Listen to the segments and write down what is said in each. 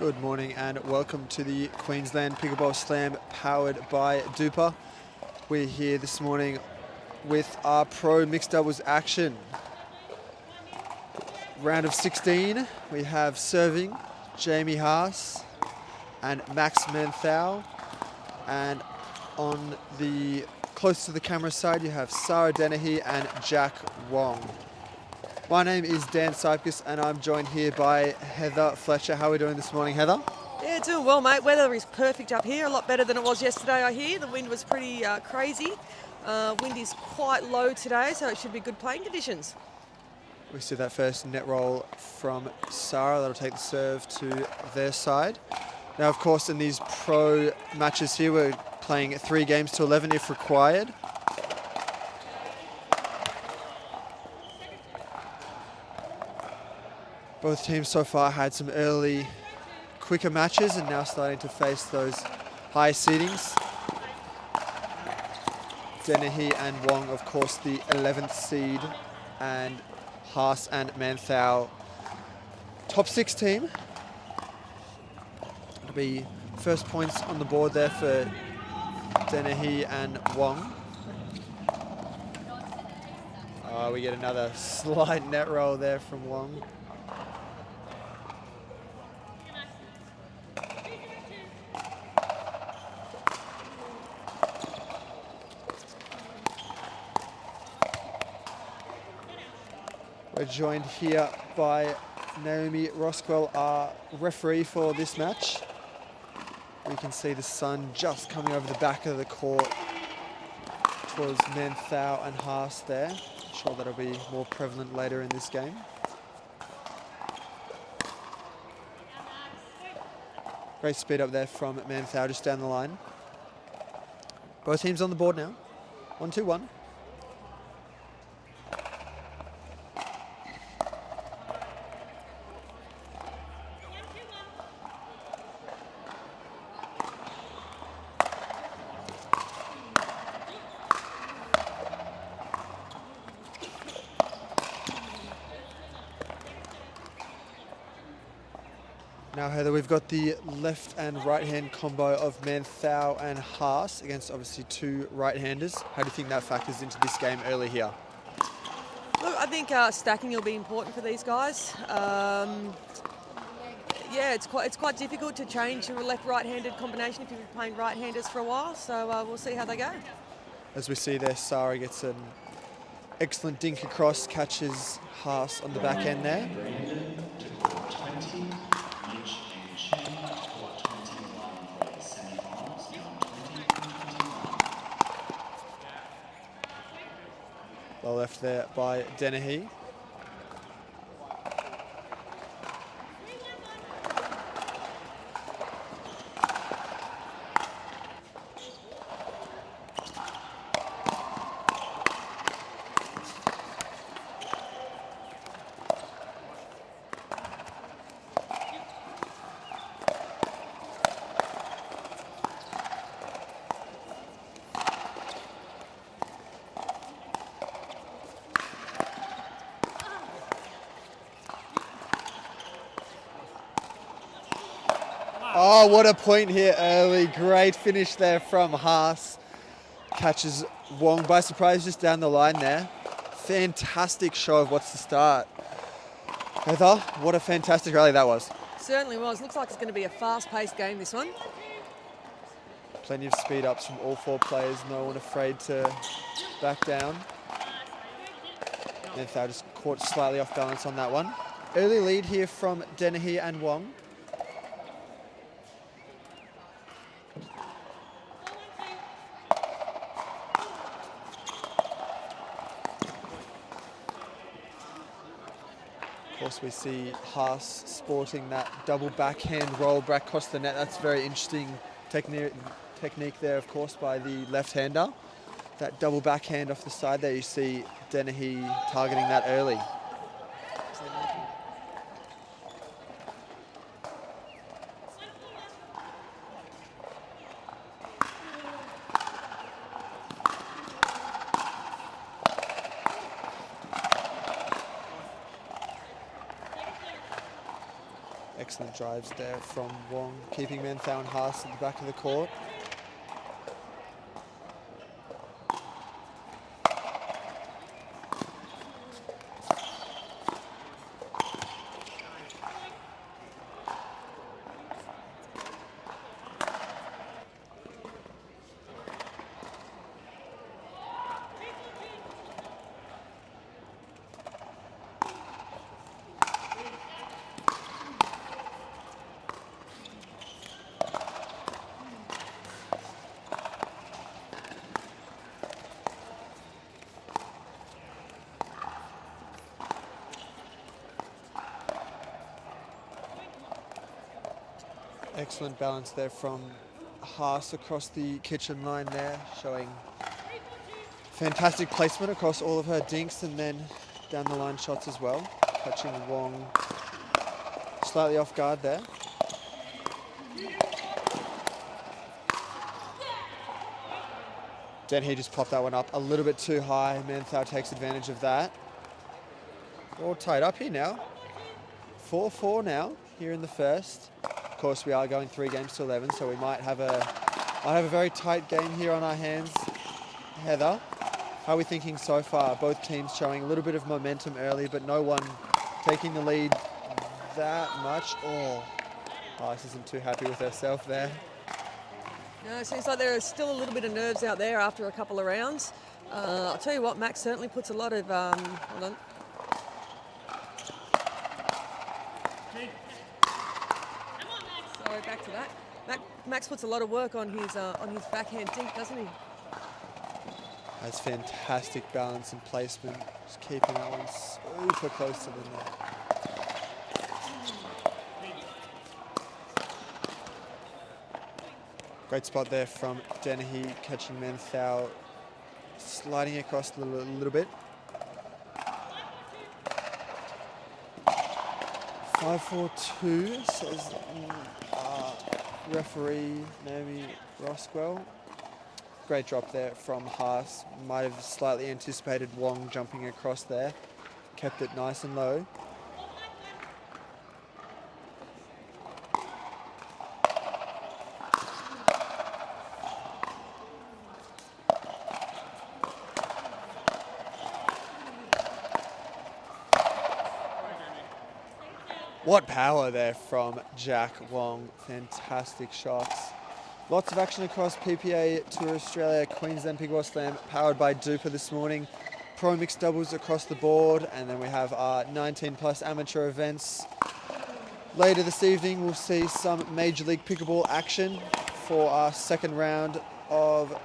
Good morning and welcome to the Queensland Pickleball Slam powered by DUPR. We're here this morning with our pro mixed doubles action. Round of 16, we have serving Jamie Haas and Max Manthau. And on the close to the camera side, you have Sarah Dennehy and Jack Wong. My name is Dan Cypkus and I'm joined here by Heather Fletcher. How are we doing this morning, Heather? Yeah, doing well, mate. Weather is perfect up here, a lot better than it was yesterday, I hear. The wind was pretty crazy. Wind is quite low today, so it should be good playing conditions. We see that first net roll from Sarah. That'll take the serve to their side. Now, of course, in these pro matches here, we're playing 3 games to 11 if required. Both teams so far had some early, quicker matches and now starting to face those high seedings. Dennehy and Wong, of course, the 11th seed, and Haas and Manthau, top 6 team. It'll be first points on the board there for Dennehy and Wong. We get another slight net roll there from Wong. We're joined here by Naomi Rosquell, our referee for this match. We can see the sun just coming over the back of the court towards Manthau and Haas there. I'm sure that'll be more prevalent later in this game. Great speed up there from Manthau just down the line. Both teams on the board now. 1-2-1. Now, Heather, we've got the left and right hand combo of Manthau and Haas against obviously 2 right-handers. How do you think that factors into this game early here? Look, I think stacking will be important for these guys. Yeah, it's quite difficult to change to a left-right-handed combination if you've been playing right-handers for a while, so we'll see how they go. As we see there, Sarah gets an excellent dink across, catches Haas on the back end there. Well left there by Dennehy. Oh, what a point here early. Great finish there from Haas. Catches Wong by surprise just down the line there. Fantastic show of what's to start. Heather, what a fantastic rally that was. Certainly was. Looks like it's going to be a fast-paced game, this one. Plenty of speed ups from all 4 players. No one afraid to back down. Manthau just caught slightly off balance on that one. Early lead here from Dennehy and Wong. Of course, we see Haas sporting that double backhand roll back across the net. That's very interesting technique there, of course, by the left-hander. That double backhand off the side there, you see Dennehy targeting that early. Excellent drives there from Wong, keeping Manthau and Haas at the back of the court. Excellent balance there from Haas across the kitchen line there, showing fantastic placement across all of her dinks and then down the line shots as well. Catching Wong slightly off guard there. Dennehy just popped that one up a little bit too high. Manthau takes advantage of that. All tied up here now. 4-4 now here in the first. Of course, we are going 3 games to 11, so we might have a very tight game here on our hands. Heather, how are we thinking so far? Both teams showing a little bit of momentum early, but no one taking the lead that much. Oh, Ice isn't too happy with herself there. No, it seems like there is still a little bit of nerves out there after a couple of rounds. I'll tell you what, Max certainly puts a lot of... hold on. Sorry, back to that. Max puts a lot of work on his backhand dink, doesn't he? Has fantastic balance and placement. Just keeping that one super close to the net. Great spot there from Dennehy, catching Manthau, sliding across a little bit. 5-4-2, says referee Naomi Roswell. Great drop there from Haas. Might have slightly anticipated Wong jumping across there. Kept it nice and low. What power there from Jack Wong. Fantastic shots. Lots of action across PPA Tour Australia, Queensland Pickleball Slam, powered by DUPR this morning. Pro mixed doubles across the board, and then we have our 19 plus amateur events. Later this evening, we'll see some Major League Pickleball action for our second round of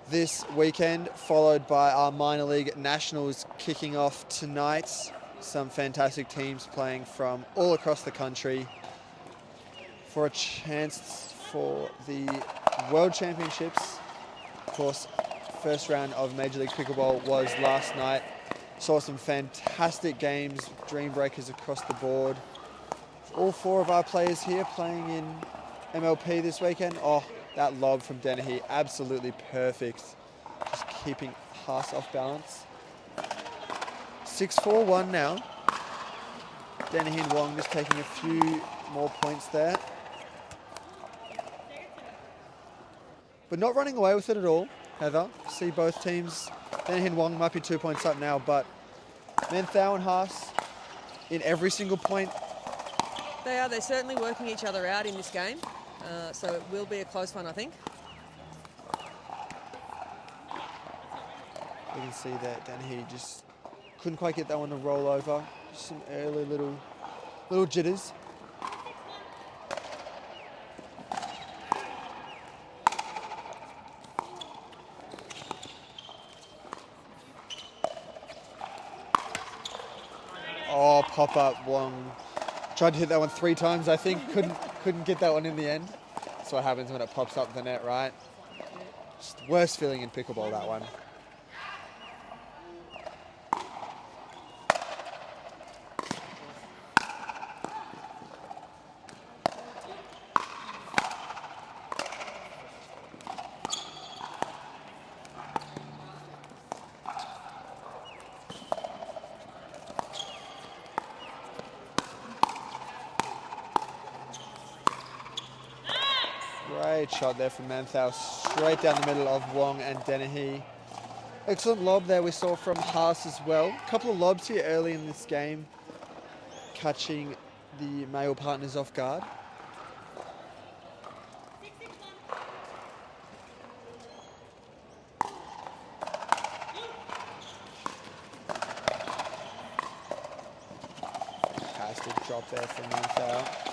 this weekend, followed by our minor league nationals kicking off tonight. Some fantastic teams playing from all across the country for a chance for the World Championships. Of course, first round of Major League Pickleball was last night. Saw some fantastic games, dream breakers across the board. All 4 of our players here playing in MLP this weekend. Oh, that lob from Dennehy, absolutely perfect. Just keeping Haas off balance. 6-4-1 now. Dennehy and Wong just taking a few more points there. But not running away with it at all, Heather. See both teams. Dennehy and Wong might be 2 points up now, but Manthau and Haas in every single point. They are. They're certainly working each other out in this game. So it will be a close one, I think. You can see that Dennehy just couldn't quite get that one to roll over. Just some early little jitters. Oh, pop up Wong. Tried to hit that one 3 times, I think. Couldn't get that one in the end. That's what happens when it pops up the net, right? Just the worst feeling in pickleball, that one. Great shot there from Manthau, straight down the middle of Wong and Dennehy. Excellent lob there we saw from Haas as well. A couple of lobs here early in this game, catching the male partners off guard. Fantastic drop there from Manthau.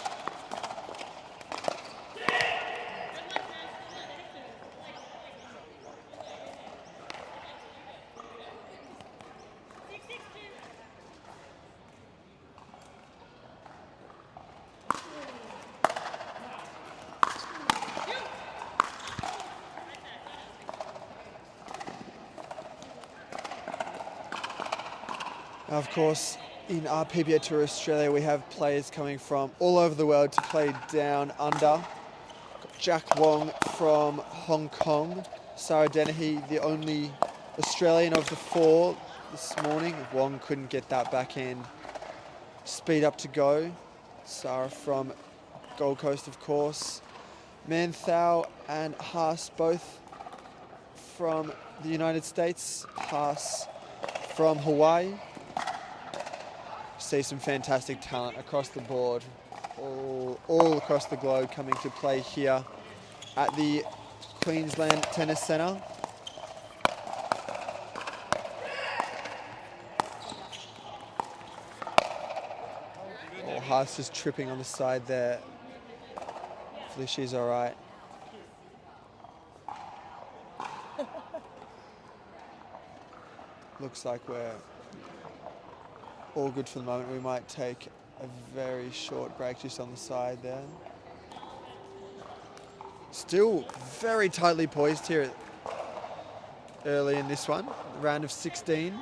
Of course, in our PPA Tour Australia, we have players coming from all over the world to play down under. Got Jack Wong from Hong Kong, Sarah Dennehy, the only Australian of the four this morning. Wong couldn't get that backhand speed up to go. Sarah from Gold Coast, of course. Manthau and Haas, both from the United States. Haas from Hawaii. See some fantastic talent across the board, all across the globe coming to play here at the Queensland Tennis Centre. Oh, Haas just tripping on the side there. Hopefully she's all right. Looks like we're all good for the moment. We might take a very short break just on the side there. Still very tightly poised here early in this one, round of 16.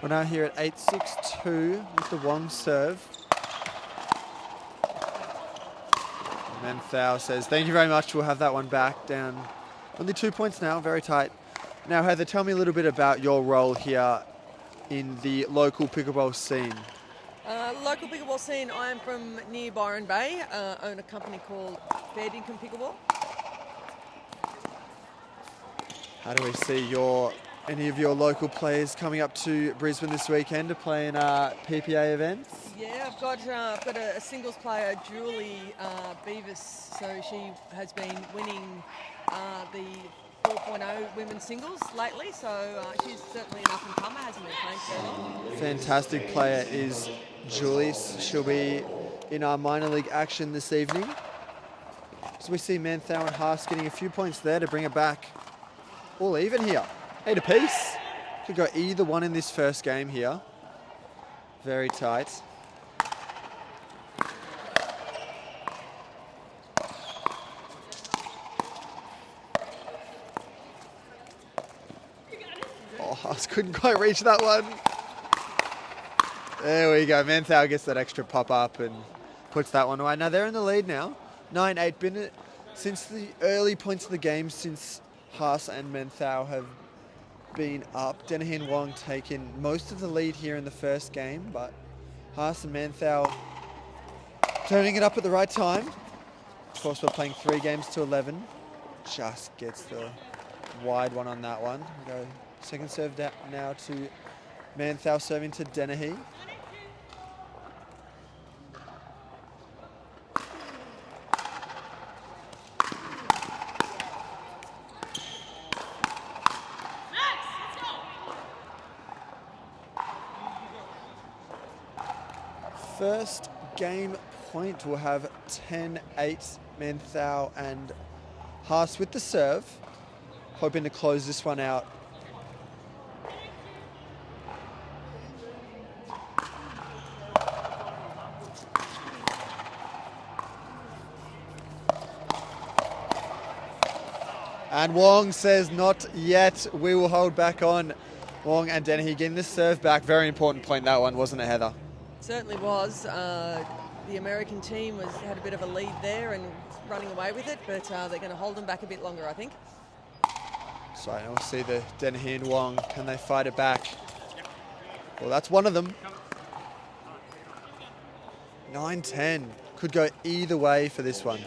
We're now here at 8-6-2 with the Wong serve. Manthau says, thank you very much, we'll have that one back. Down only 2 points now, very tight. Now Heather, tell me a little bit about your role here in the local pickleball scene. Local pickleball scene, I am from near Byron Bay, own a company called Fair Dinkum Pickleball. How do we see any of your local players coming up to Brisbane this weekend to play in PPA events? Yeah, I've got a singles player, Julie Beavis. So she has been winning the 4.0 women's singles lately. So she's certainly an up-and-comer, hasn't been playing for long. Fantastic player is Julie. She'll be in our minor league action this evening. So we see Manthau and Haas getting a few points there to bring it back all even here. 8 apiece. Could go either one in this first game here. Very tight. Oh, Haas couldn't quite reach that one. There we go. Manthau gets that extra pop up and puts that one away. Now they're in the lead now. 9-8. Been it since the early points of the game, since Haas and Manthau have been up. Dennehy and Wong taken most of the lead here in the first game, but Haas and Manthau turning it up at the right time. Of course, we're playing 3 games to 11. Just gets the wide one on that one. We go second serve now to Manthau, serving to Dennehy. First game point, we'll have 10-8 Manthau and Haas with the serve, hoping to close this one out. And Wong says not yet. We will hold back on. Wong and Dennehy getting the serve back. Very important point, that one, wasn't it, Heather? Certainly was. The American team had a bit of a lead there and running away with it, but they're going to hold them back a bit longer, I think. So now we'll see the Dennehy and Wong. Can they fight it back? Well, that's one of them. 9-10. Could go either way for this one.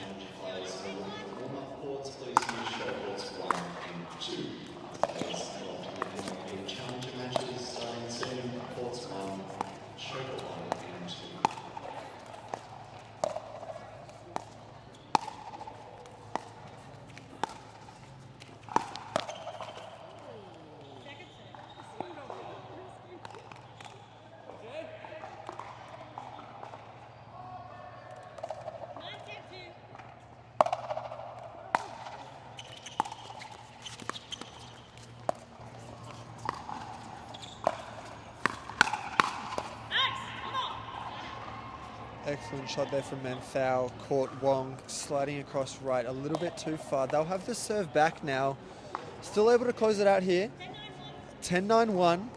Excellent shot there from Manthao. Caught Wong sliding across right a little bit too far. They'll have the serve back now. Still able to close it out here. 10-9-1.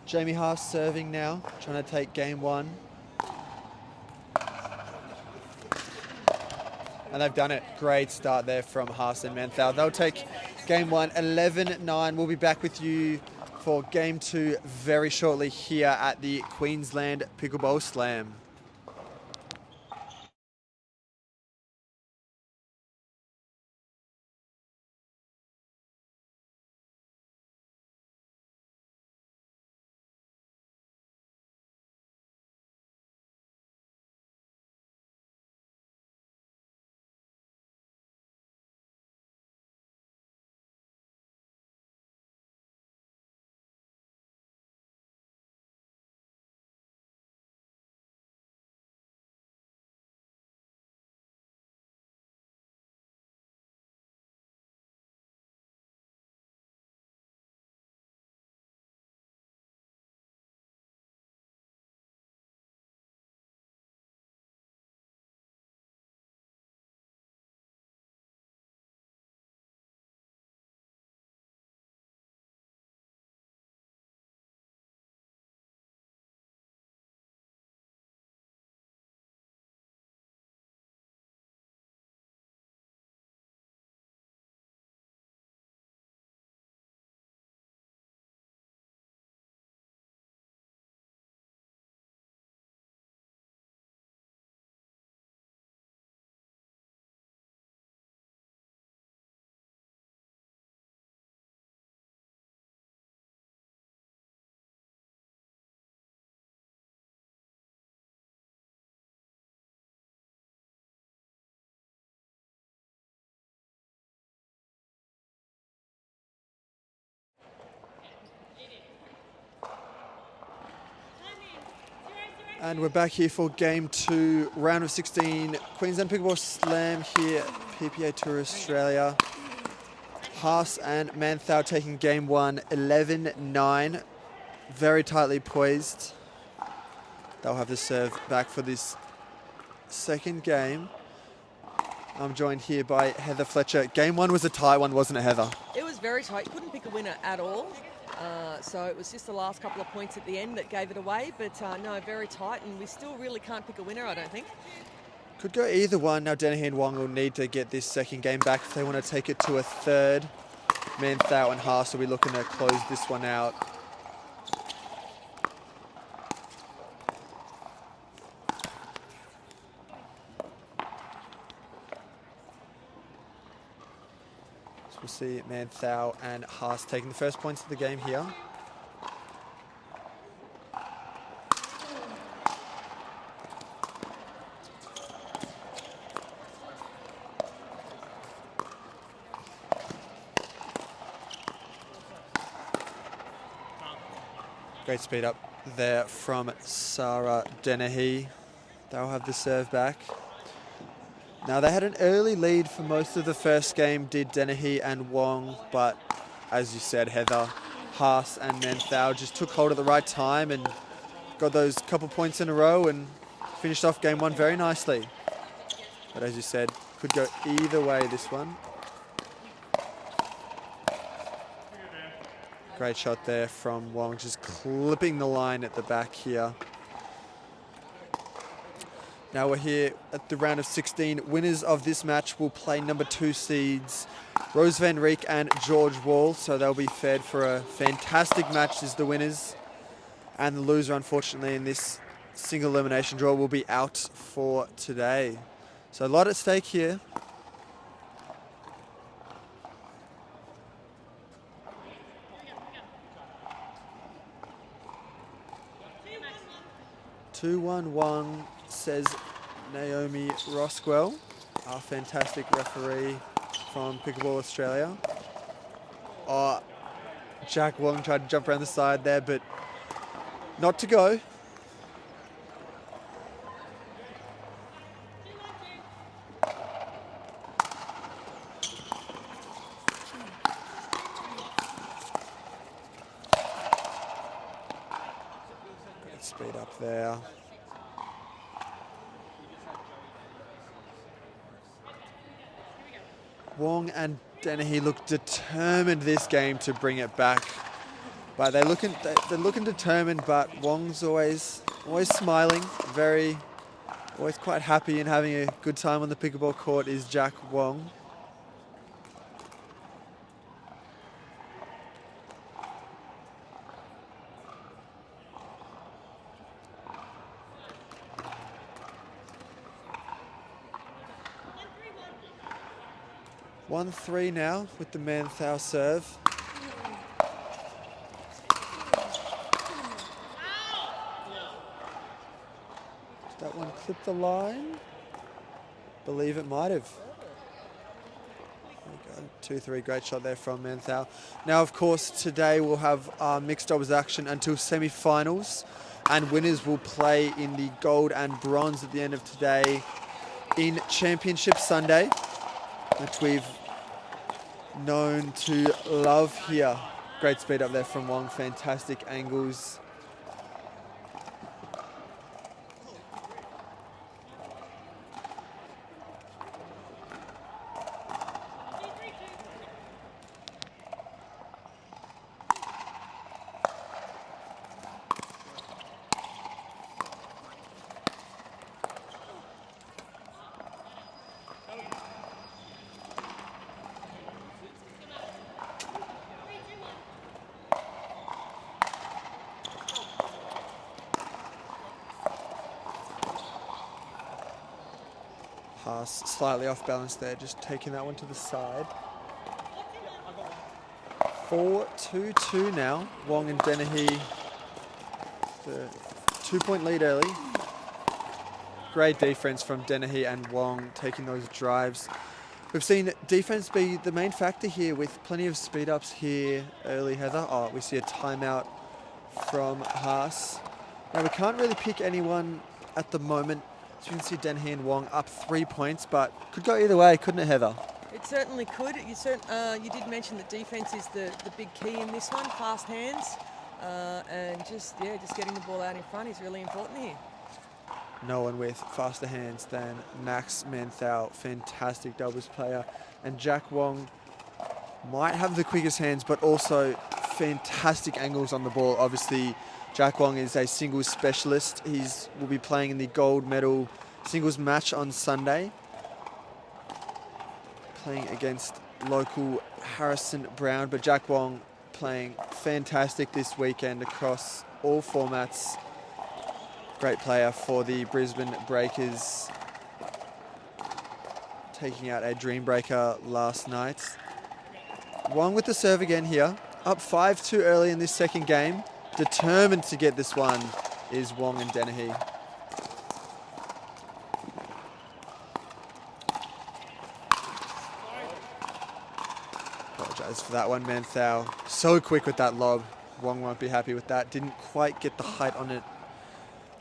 Jamie Haas serving now, trying to take game one. And they've done it. Great start there from Haas and Manthao. They'll take game one 11-9. We'll be back with you for game two very shortly here at the Queensland Pickleball Slam. And we're back here for game two, round of 16, Queensland Pickleball Slam here, PPA Tour Australia. Haas and Manthao taking game one, 11-9. Very tightly poised. They'll have the serve back for this second game. I'm joined here by Heather Fletcher. Game one was a tight one, wasn't it, Heather? It was very tight. You couldn't pick a winner at all. So it was just the last couple of points at the end that gave it away. But no, very tight, and we still really can't pick a winner, I don't think. Could go either one. Now Dennehy and Wong will need to get this second game back if they want to take it to a third. Manthao and Haas will be looking to close this one out. So we'll see Manthao and Haas taking the first points of the game here. Great speed up there from Sarah Dennehy. They'll have the serve back. Now they had an early lead for most of the first game, did Dennehy and Wong, but as you said, Heather, Haas and Manthao just took hold at the right time and got those couple points in a row and finished off game one very nicely. But as you said, could go either way this one. Great shot there from Wong, just clipping the line at the back here. Now we're here at the round of 16. Winners of this match will play number 2 seeds Rose Van Reek and George Wall. So they'll be fared for a fantastic match as the winners. And the loser, unfortunately, in this single elimination draw will be out for today. So a lot at stake here. "2-1-1" says Naomi Rosquell, our fantastic referee from Pickleball Australia. Oh, Jack Wong tried to jump around the side there, but not to go. Great speed up there. Wong and Dennehy look determined this game to bring it back, but they're looking determined. But Wong's always smiling, always quite happy and having a good time on the pickleball court is Jack Wong. "1-3 now with the Manthau serve. Did that one clip the line? Believe it might have. There we go. 2-3, great shot there from Manthau. Now, of course, today we'll have mixed doubles action until semi-finals, and winners will play in the gold and bronze at the end of today in Championship Sunday, which we've known to love here. Great speed up there from Wong, fantastic angles. Pass slightly off balance there, just taking that one to the side. 4-2-2 now. Wong and Dennehy, the 2-point lead early. Great defense from Dennehy and Wong, taking those drives. We've seen defense be the main factor here with plenty of speed ups here early, Heather. Oh, we see a timeout from Haas. Now we can't really pick anyone at the moment. So you can see Dennehy and Wong up 3 points, but could go either way, couldn't it, Heather? It certainly could. You did mention that defence is the big key in this one, fast hands, and just getting the ball out in front is really important here. No one with faster hands than Max Manthau, fantastic doubles player. And Jack Wong might have the quickest hands, but also fantastic angles on the ball. Obviously, Jack Wong is a singles specialist. Will be playing in the gold medal singles match on Sunday, playing against local Harrison Brown. But Jack Wong playing fantastic this weekend across all formats. Great player for the Brisbane Breakers, taking out a dream breaker last night. Wong with the serve again here. Up 5-2 early in this second game. Determined to get this one is Wong and Dennehy. Apologise for that one, Manthau. So quick with that lob. Wong won't be happy with that. Didn't quite get the height on it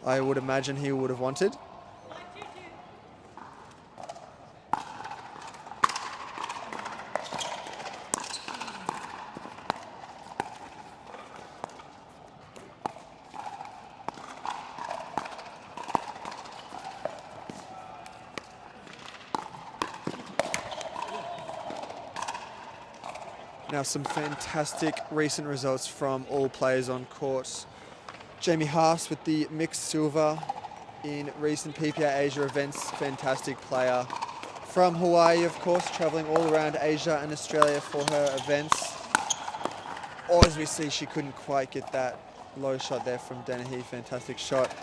I would imagine he would have wanted. Now some fantastic recent results from all players on court. Jamie Haas with the mixed silver in recent PPA Asia events. Fantastic player. From Hawaii, of course, traveling all around Asia and Australia for her events. Or as we see, she couldn't quite get that low shot there from Dennehy. Fantastic shot.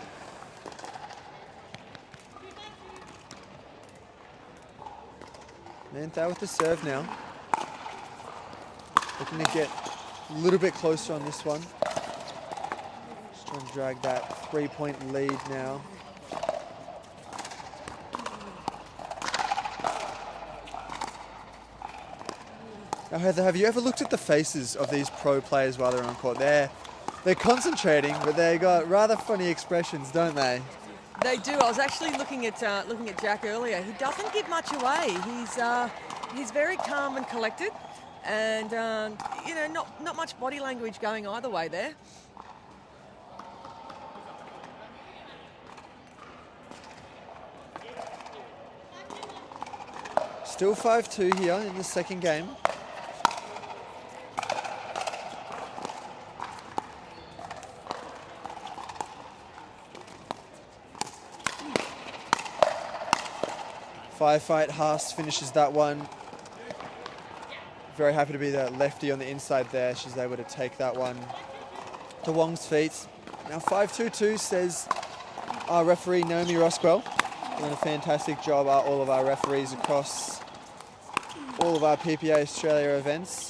Manthau with the serve now. Looking to get a little bit closer on this one. Just trying to drag that 3-point lead now. Now Heather, have you ever looked at the faces of these pro players while they're on court? They're concentrating, but they got rather funny expressions, don't they? They do. I was actually looking at Jack earlier. He doesn't give much away. He's very calm and collected, and not much body language going either way there. Still 5-2 here in the second game. Firefight, Haas finishes that one. Very happy to be the lefty on the inside there. She's able to take that one to Wong's feet. Now 5-2-2 says our referee Naomi Rosquell. Doing a fantastic job, all of our referees across all of our PPA Australia events.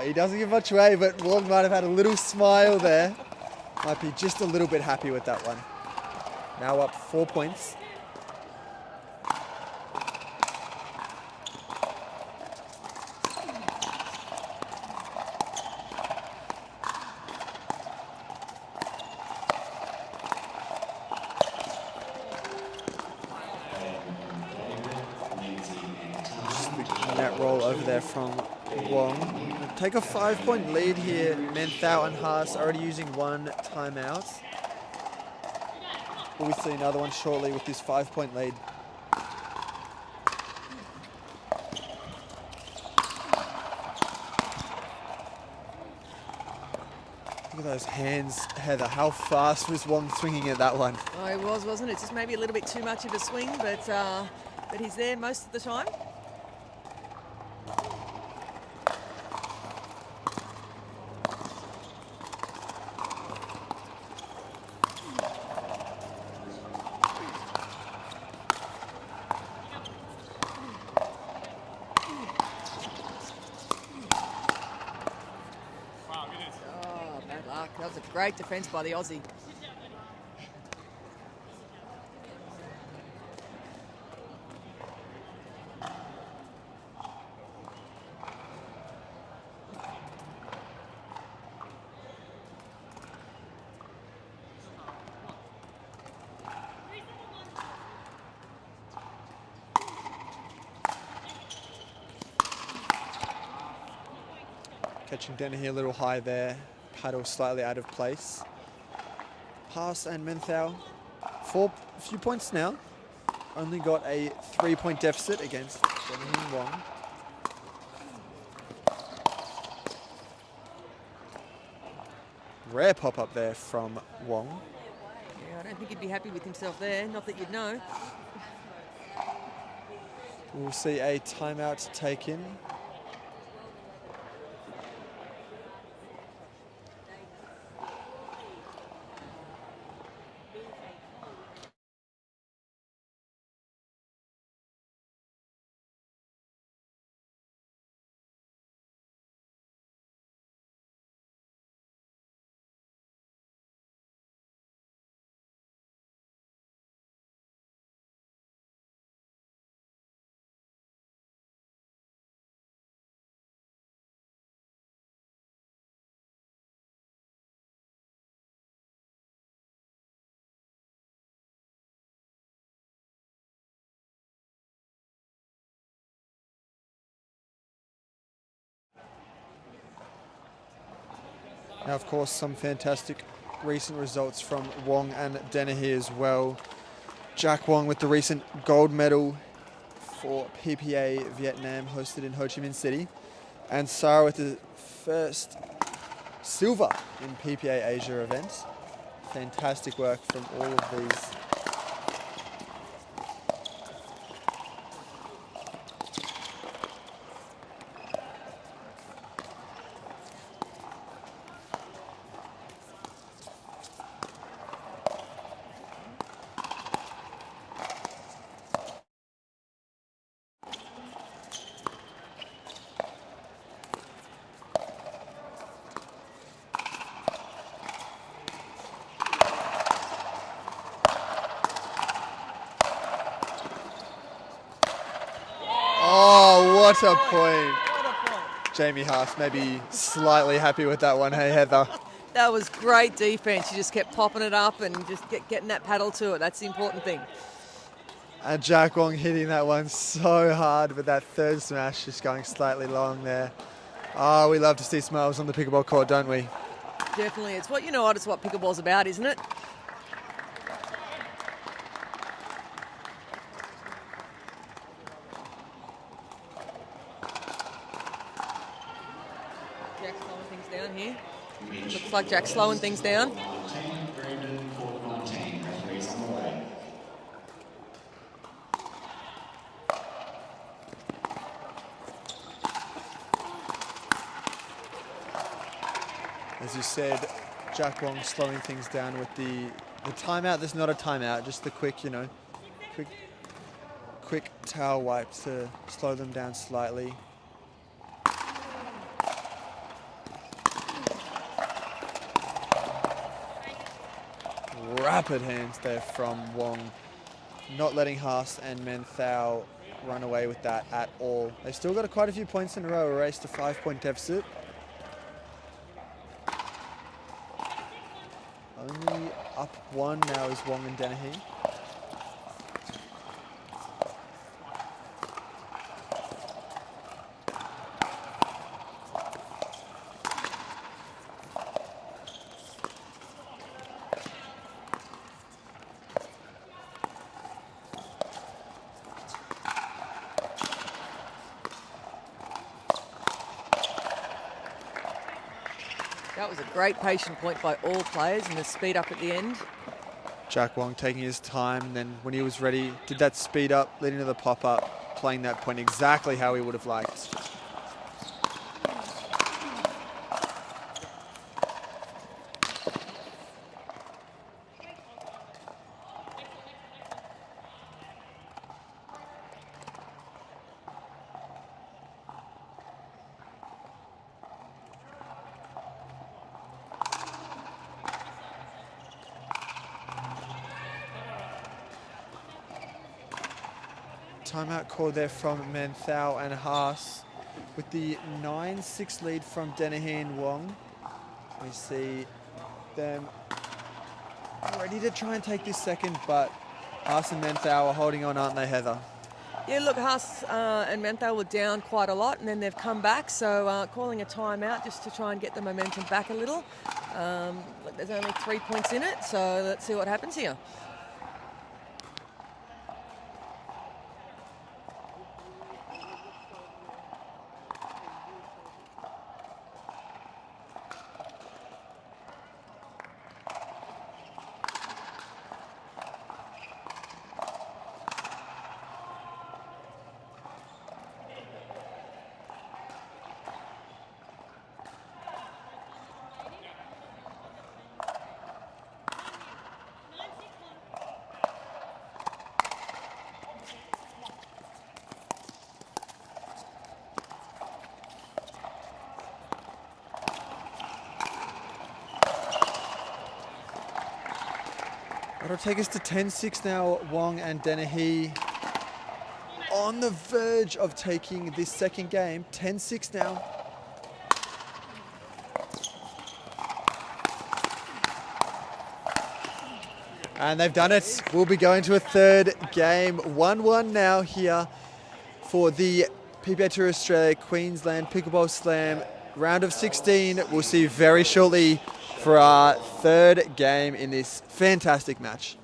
He doesn't give much away, but Wong might have had a little smile there. Might be just a little bit happy with that one. Now up 4 points. Just net roll over there from Wong. Take a 5-point lead here. Manthau and Haas already using one timeout. Will we see another one shortly with this 5-point lead? Look at those hands, Heather. How fast was Wong swinging at that one? Oh, he was, wasn't it? Just maybe a little bit too much of a swing, but he's there most of the time. That was a great defence by the Aussie. Catching Dennehy a little high there. Paddle slightly out of place. Haas and Manthau, a few points now. Only got a 3-point deficit against Dennehy and Wong. Rare pop-up there from Wong. Yeah, I don't think he'd be happy with himself there. Not that you'd know. We'll see a timeout taken. Now, of course, some fantastic recent results from Wong and Dennehy as well. Jack Wong with the recent gold medal for PPA Vietnam hosted in Ho Chi Minh City. And Sarah with the first silver in PPA Asia events. Fantastic work from all of these. Oh, what a point. Jamie Haas maybe slightly happy with that one. Hey, Heather. That was great defense. She just kept popping it up and just getting that paddle to it. That's the important thing. And Jack Wong hitting that one so hard, but that third smash just going slightly long there. Oh, we love to see smiles on the pickleball court, don't we? Definitely. It's what it's what pickleball's about, isn't it? Jack's slowing things down here. Looks like Jack's slowing things down. As you said, Jack Wong slowing things down with the timeout. There's not a timeout, just the quick towel wipe to slow them down slightly. Rapid hands there from Wong, not letting Haas and Menthau run away with that at all. They've still got quite a few points in a row, erased a 5-point deficit. Only up one now is Wong and Dennehy. That was a great patient point by all players and the speed up at the end. Jack Wong taking his time, and then when he was ready, did that speed up, leading to the pop-up, playing that point exactly how he would have liked. Timeout called there from Menthau and Haas with the 9-6 lead from Dennehy and Wong. We see them ready to try and take this second, but Haas and Menthau are holding on, aren't they, Heather? Yeah, look, Haas and Menthau were down quite a lot and then they've come back, so calling a timeout just to try and get the momentum back a little. Look, there's only 3 points in it, so let's see what happens here. That'll take us to 10-6 now. Wong and Dennehy on the verge of taking this second game. 10-6 now. And they've done it. We'll be going to a third game. 1-1 now here for the PPA Tour Australia Queensland Pickleball Slam round of 16. We'll see you very shortly for our third game in this fantastic match.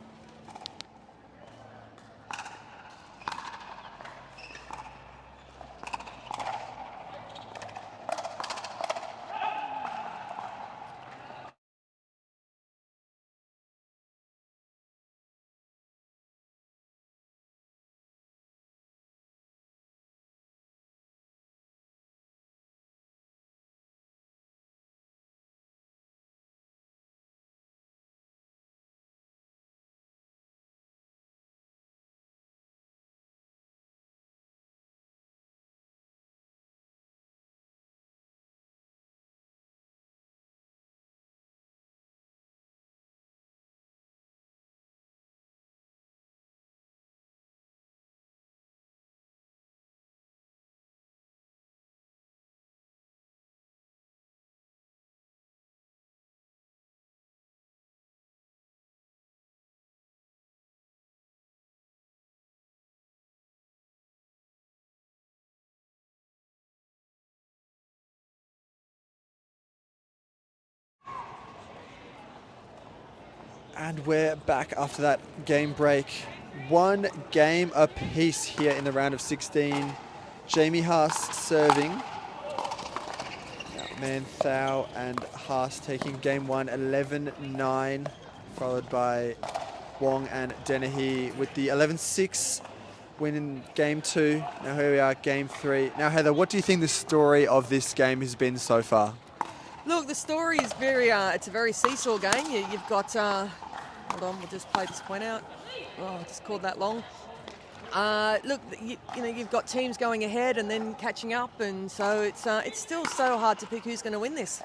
And we're back after that game break. One game apiece here in the round of 16. Jamie Haas serving. Now Manthau and Haas taking game one 11-9, followed by Wong and Dennehy with the 11-6 win in game two. Now here we are, game three. Now Heather, what do you think the story of this game has been so far? Look, the story is it's a very seesaw game. You've got, hold on, we'll just play this point out. Oh, I just called that long. Look, you've got teams going ahead and then catching up, and so it's still so hard to pick who's going to win this.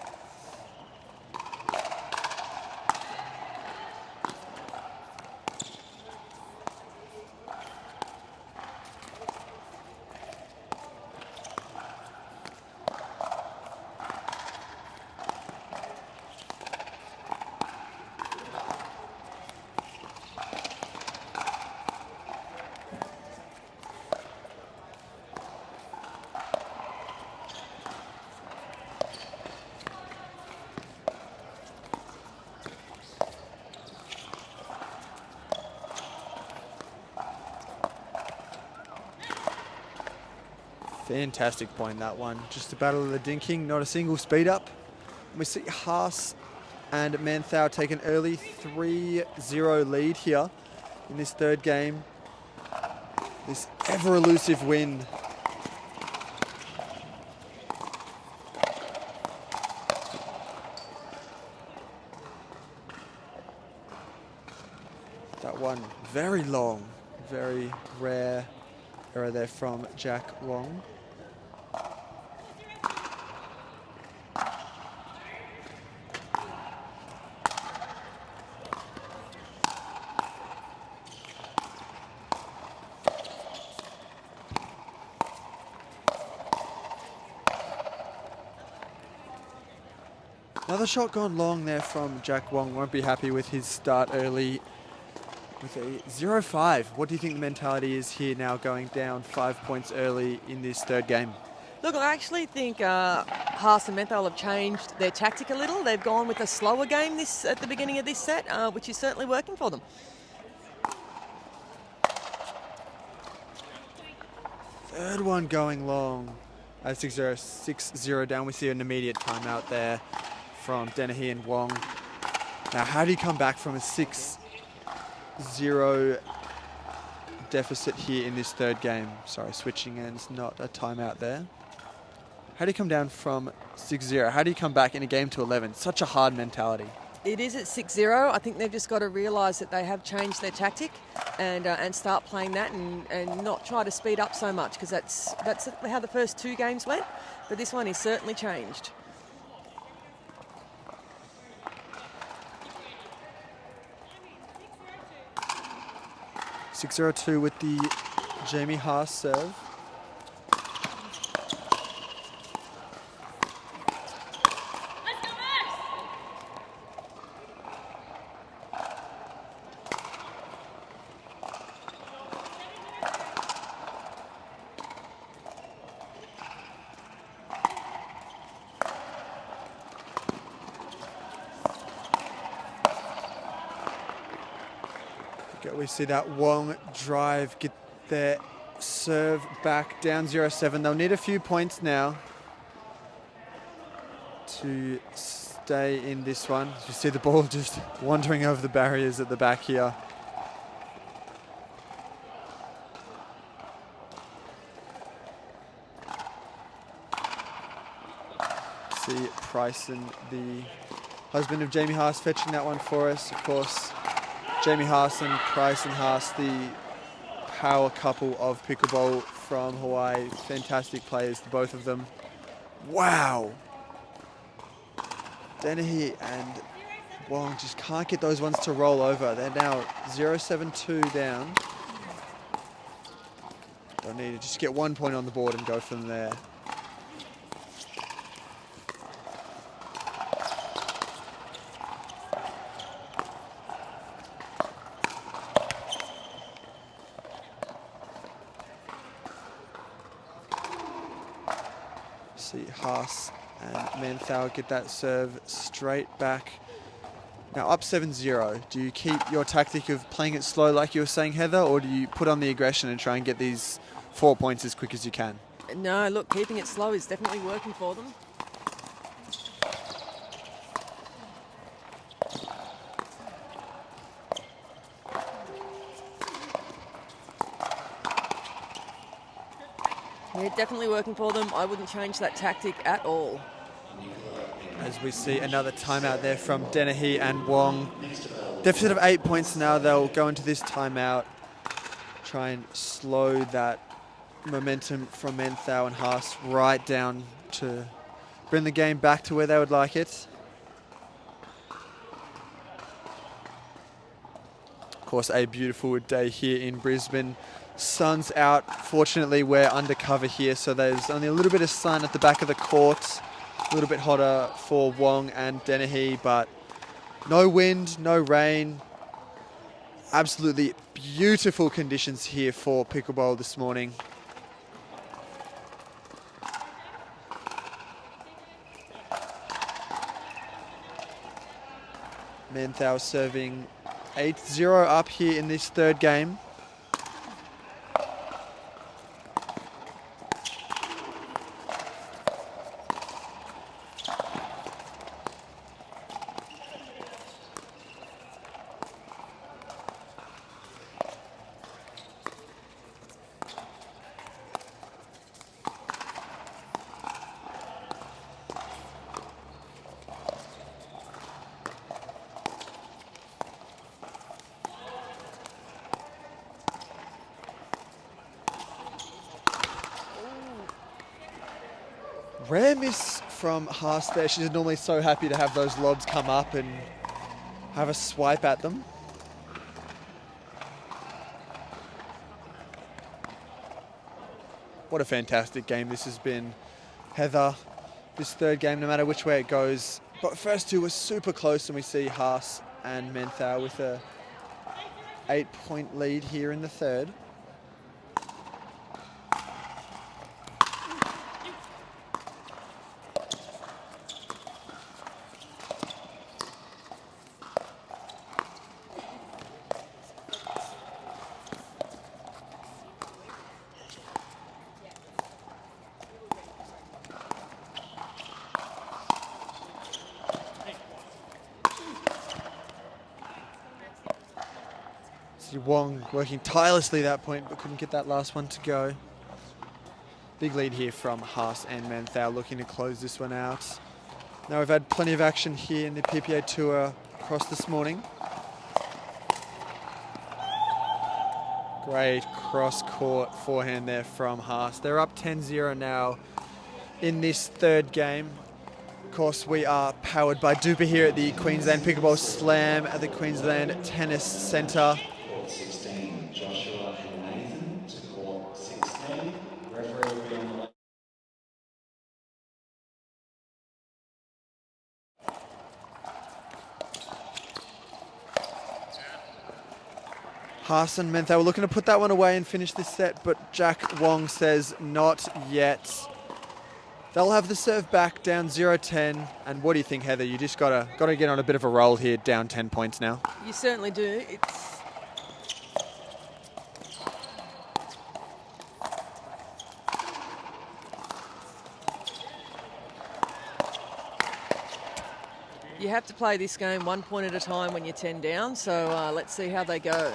Fantastic point, that one. Just a battle of the dinking, not a single speed up. And we see Haas and Manthau take an early 3-0 lead here in this third game. This ever-elusive wind. That one very long, very rare error there from Jack Wong. Another shot gone long there from Jack Wong. Won't be happy with his start early with a 0-5. What do you think the mentality is here now, going down 5 points early in this third game? Look, I actually think Haas and Manthau have changed their tactic a little. They've gone with a slower game at the beginning of this set, which is certainly working for them. Third one going long. 6-0 down. We see an immediate timeout there from Dennehy and Wong. Now, how do you come back from a 6-0 deficit here in this third game? Sorry, switching ends, not a timeout there. How do you come down from 6-0? How do you come back in a game to 11? Such a hard mentality. It is at 6-0. I think they've just got to realise that they have changed their tactic and start playing that and not try to speed up so much, because that's how the first two games went. But this one is certainly changed. (6-0-2) with the Jamie Haas serve. We see that Wong drive, get their serve back down 0-7. They'll need a few points now to stay in this one. You see the ball just wandering over the barriers at the back here. See Bryson, the husband of Jamie Haas, fetching that one for us. Of course, Jamie Haas and Bryson Haas, the power couple of pickleball from Hawaii. Fantastic players, the both of them. Wow. Dennehy and Wong just can't get those ones to roll over. They're now 0-7-2 down. Don't need to just get 1 point on the board and go from there. See Haas and Manthau get that serve straight back. Now up 7-0. Do you keep your tactic of playing it slow like you were saying, Heather, or do you put on the aggression and try and get these 4 points as quick as you can? No, look, keeping it slow is definitely working for them. Yeah, definitely working for them. I wouldn't change that tactic at all. As we see another timeout there from Dennehy and Wong. Deficit of 8 points now. They'll go into this timeout, try and slow that momentum from Manthau and Haas right down to bring the game back to where they would like it. Of course, a beautiful day here in Brisbane. Sun's out. Fortunately, we're undercover here, so there's only a little bit of sun at the back of the court. A little bit hotter for Wong and Dennehy, but no wind, no rain. Absolutely beautiful conditions here for pickleball this morning. Manthau serving 8-0 up here in this third game. Rare miss from Haas there. She's normally so happy to have those lobs come up and have a swipe at them. What a fantastic game this has been, Heather. This third game, no matter which way it goes. But first two were super close, and we see Haas and Manthau with a 8-point lead here in the third. Wong working tirelessly that point, but couldn't get that last one to go. Big lead here from Haas and Manthau, looking to close this one out. Now we've had plenty of action here in the PPA Tour across this morning. Great cross-court forehand there from Haas. They're up 10-0 now in this third game. Of course, we are powered by DUPR here at the Queensland Pickleball Slam at the Queensland Tennis Centre. Haas and Manthau were looking to put that one away and finish this set, but Jack Wong says not yet. They'll have the serve back down 0-10. And what do you think, Heather? You just gotta get on a bit of a roll here, down 10 points now. You certainly do. You have to play this game 1 point at a time when you're 10 down, so let's see how they go.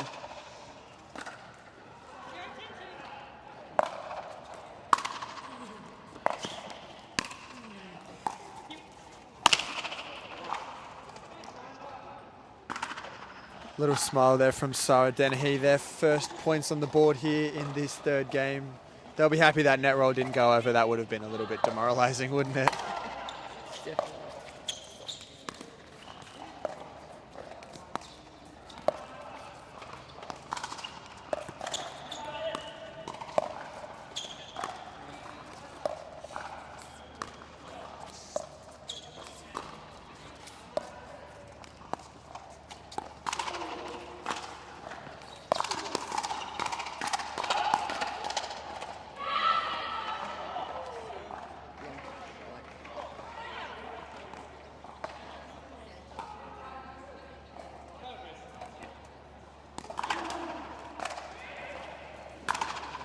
Little smile there from Sarah Dennehy. Their first points on the board here in this third game. They'll be happy that net roll didn't go over. That would have been a little bit demoralising, wouldn't it? Definitely.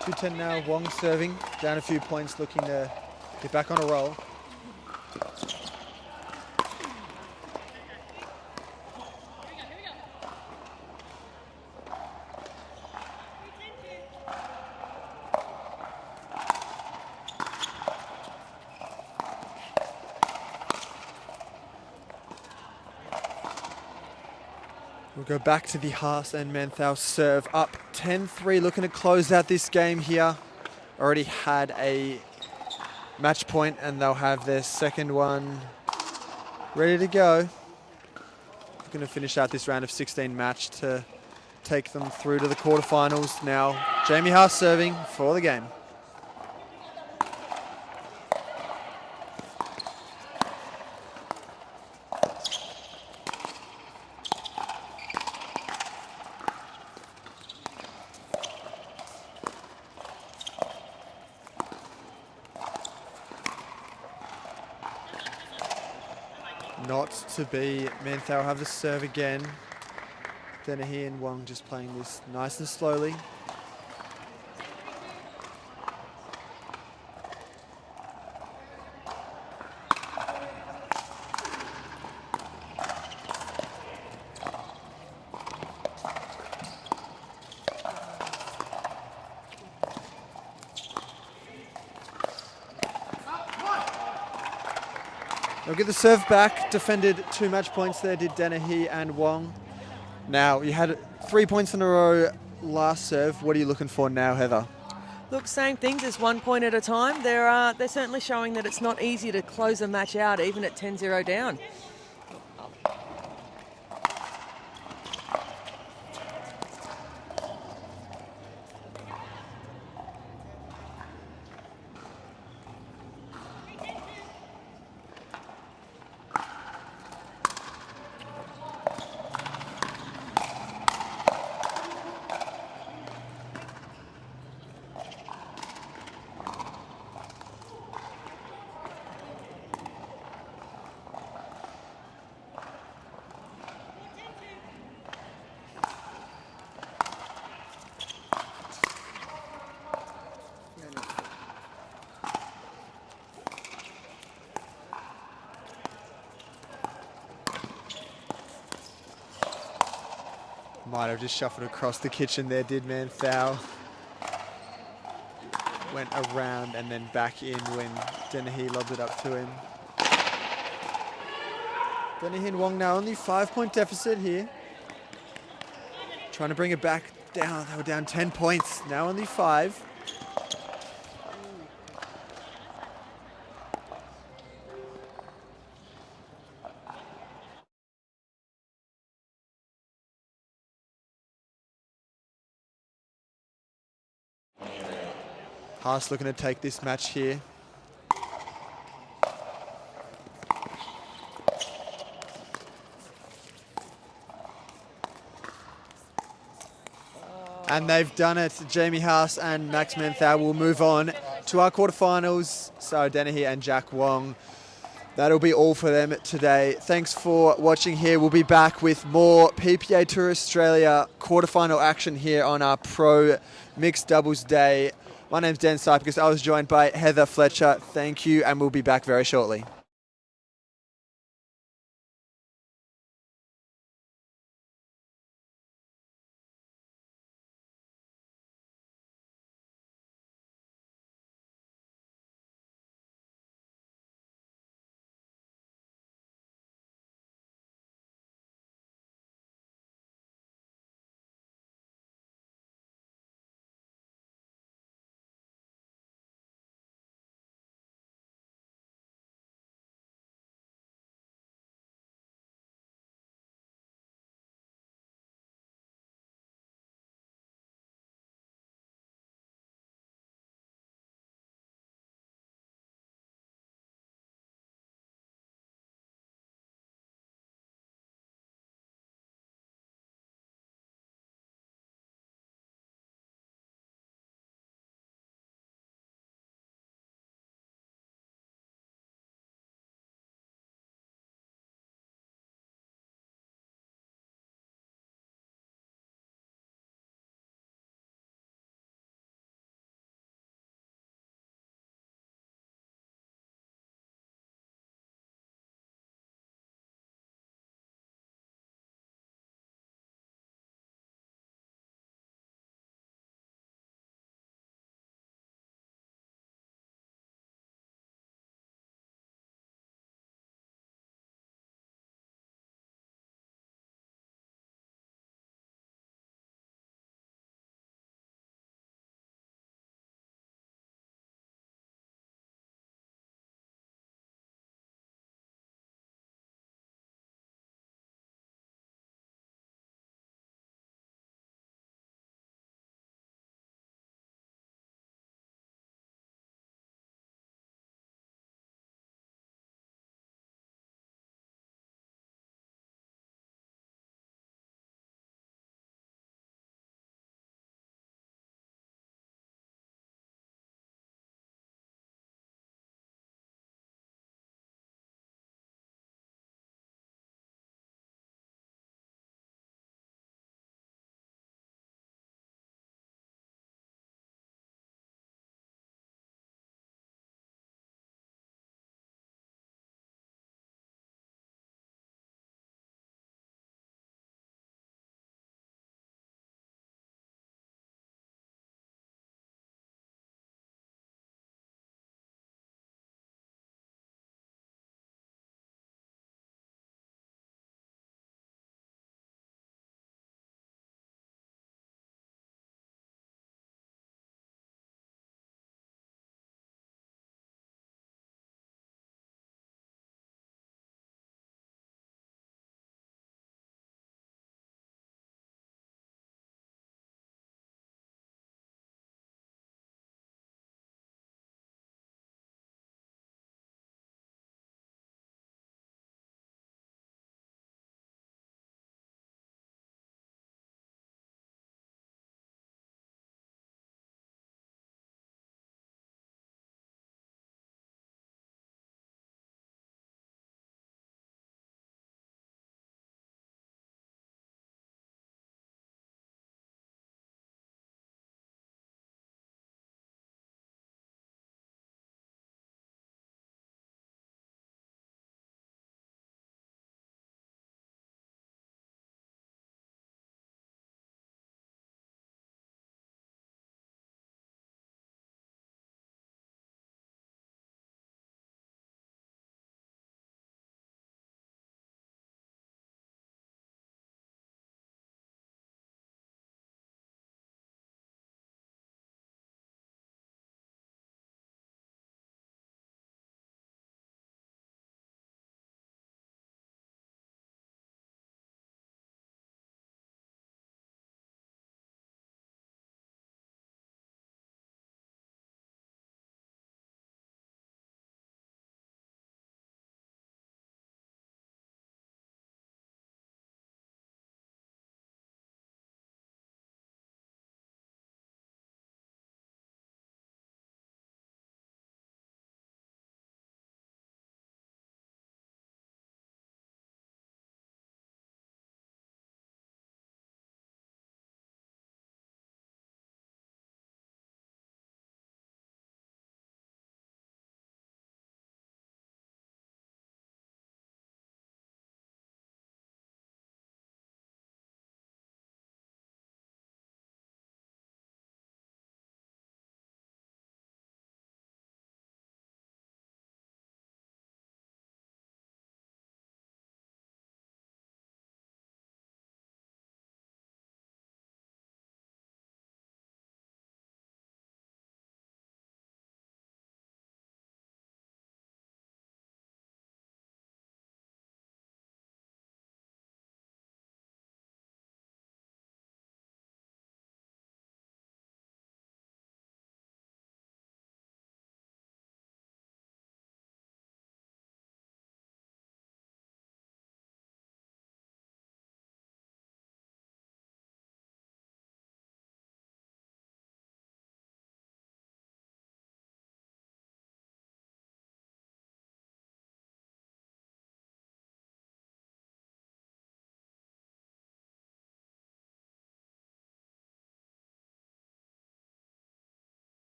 2-10 now, Wong serving, down a few points, looking to get back on a roll. We'll go back to the Haas and Menthau serve, up 10-3, looking to close out this game here. Already had a match point and they'll have their second one ready to go. Looking to finish out this round of 16 match to take them through to the quarterfinals. Now, Jamie Haas serving for the game. Not to be. Menthau have the serve again. Dennehy and Wong just playing this nice and slowly. They'll get the serve back. Defended 2 match points there, did Dennehy and Wong. Now, you had 3 points in a row last serve. What are you looking for now, Heather? Look, same things as 1 point at a time. They're certainly showing that it's not easy to close a match out, even at 10-0 down. Might have just shuffled across the kitchen there, did Menthau. Went around and then back in when Dennehy lobbed it up to him. Dennehy and Wong now only 5-point deficit here. Trying to bring it back down. They were down 10 points. Now only 5. Haas looking to take this match here. And they've done it. Jamie Haas and Max Menthau will move on to our quarterfinals. Sarah Dennehy and Jack Wong. That'll be all for them today. Thanks for watching here. We'll be back with more PPA Tour Australia quarterfinal action here on our Pro Mixed Doubles Day. My name's Dan Cypicus. I was joined by Heather Fletcher. Thank you, and we'll be back very shortly.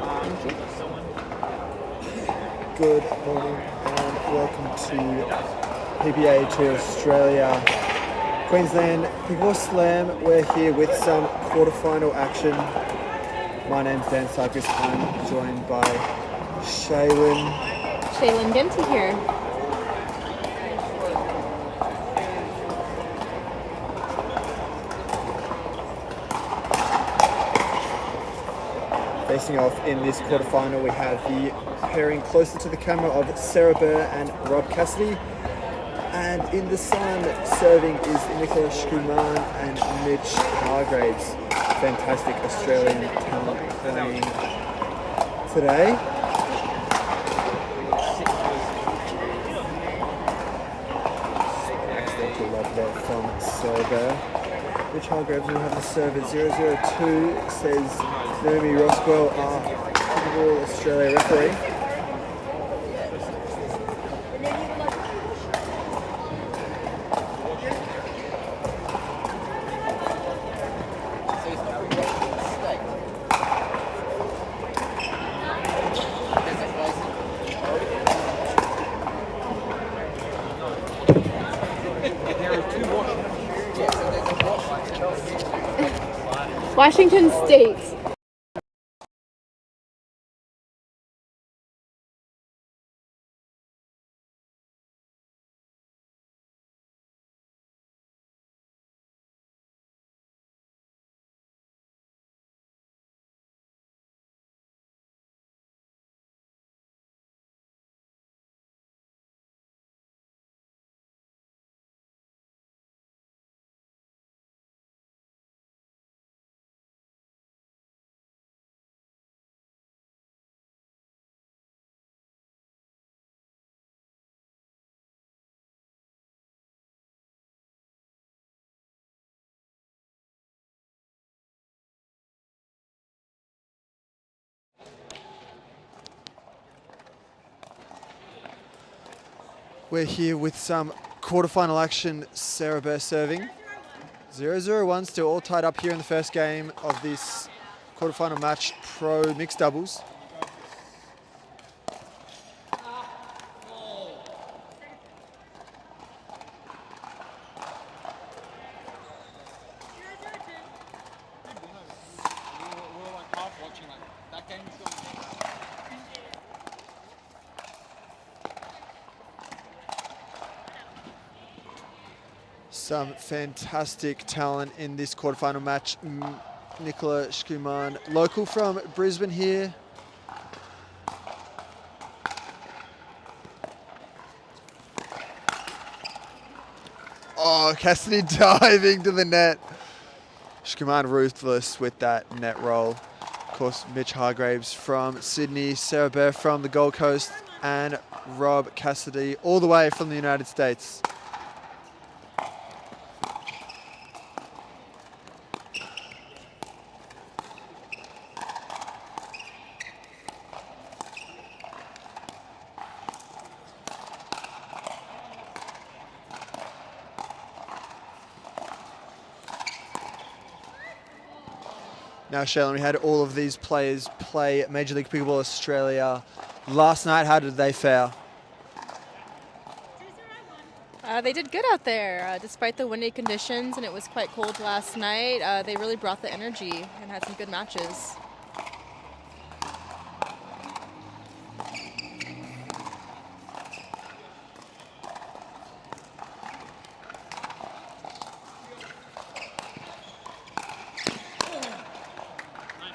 Thank you. Good morning and welcome to PPA to Australia. Queensland Pickleball Slam. We're here with some quarterfinal action. My name's Dan Cypress. I'm joined by Shaylin. Shaylin Genty here. Facing off in this quarterfinal, we have the pairing closer to the camera of Sarah Burr and Rob Cassidy. And in the sun, serving is Nicola Schkuman and Mitch Hargraves. Fantastic Australian talent playing today. Accidental love there from Sarah Burr. Mitch Hargraves will have the serve at 0-0-2, says Naomi Roswell, our Pickleball Australia referee. Washington State. We're here with some quarterfinal action. Sarah Burr serving. 0-0-1, still all tied up here in the first game of this quarterfinal match, pro mixed doubles. Some fantastic talent in this quarterfinal match. Nicola Schkuman, local from Brisbane here. Oh, Cassidy diving to the net. Schkuman ruthless with that net roll. Of course, Mitch Hargraves from Sydney, Sarah Burr from the Gold Coast, and Rob Cassidy all the way from the United States. Now, Shaylin, we had all of these players play Major League Pickleball Australia last night. How did they fare? They did good out there, despite the windy conditions, and it was quite cold last night. They really brought the energy and had some good matches.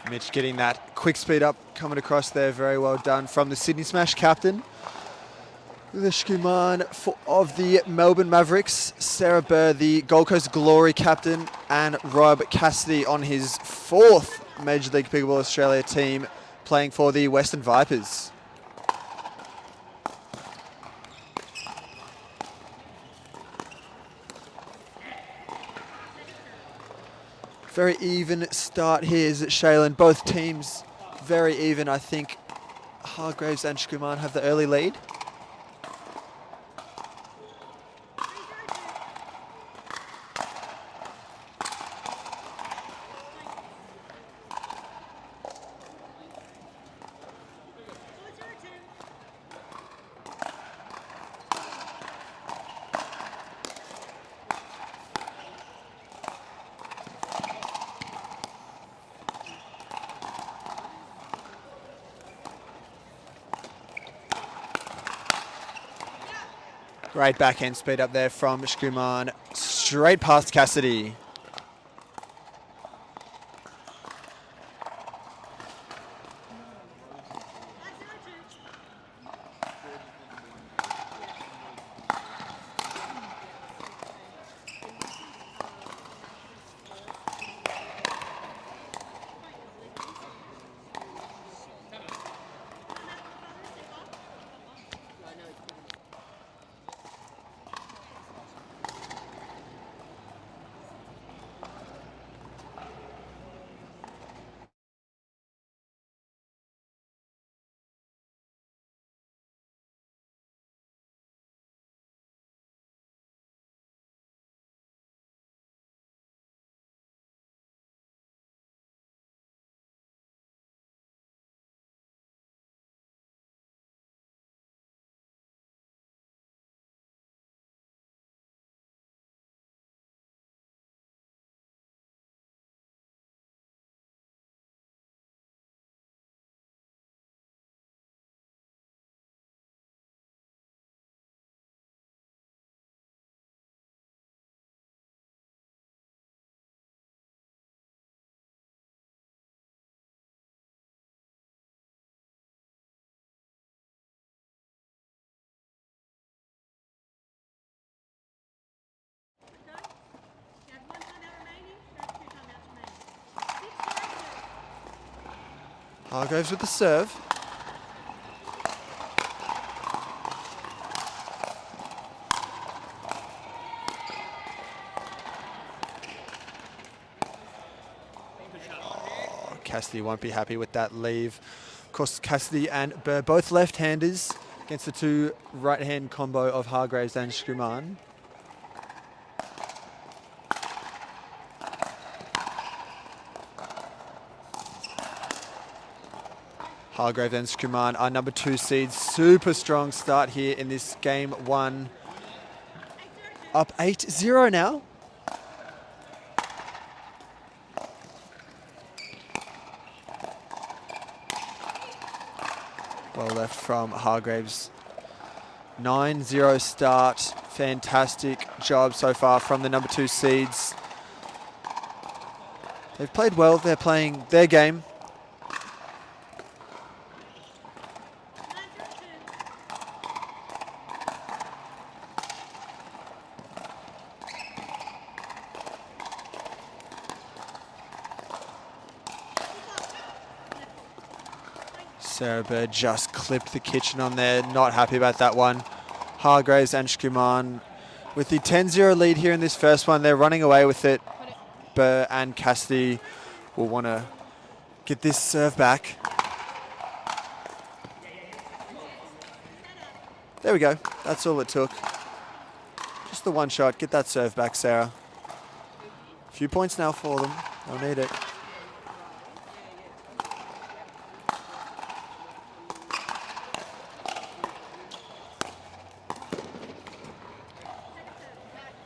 Mitch getting that quick speed up, coming across there. Very well done from the Sydney Smash captain. The Schkuman of the Melbourne Mavericks, Sarah Burr, the Gold Coast Glory captain, and Rob Cassidy on his fourth Major League Pickleball Australia team, playing for the Western Vipers. Very even start here, is it, Shaylin? Both teams very even. I think Hargraves and Schkuman have the early lead. Great backhand speed up there from Shkuman. Straight past Cassidy. Hargreaves with the serve. Oh, Cassidy won't be happy with that leave. Of course, Cassidy and Burr, both left-handers against the two right-hand combo of Hargreaves and Shkuman. Hargrave and Shkuman are number 2 seeds. Super strong start here in this game 1. Up 8-0 now. Well left from Hargraves. 9-0 start. Fantastic job so far from the number 2 seeds. They've played well. They're playing their game. Sarah Bird just clipped the kitchen on there. Not happy about that one. Hargraves and Shkuman with the 10-0 lead here in this first one. They're running away with it. Burr and Cassidy will want to get this serve back. There we go. That's all it took. Just the one shot. Get that serve back, Sarah. A few points now for them. They'll need it.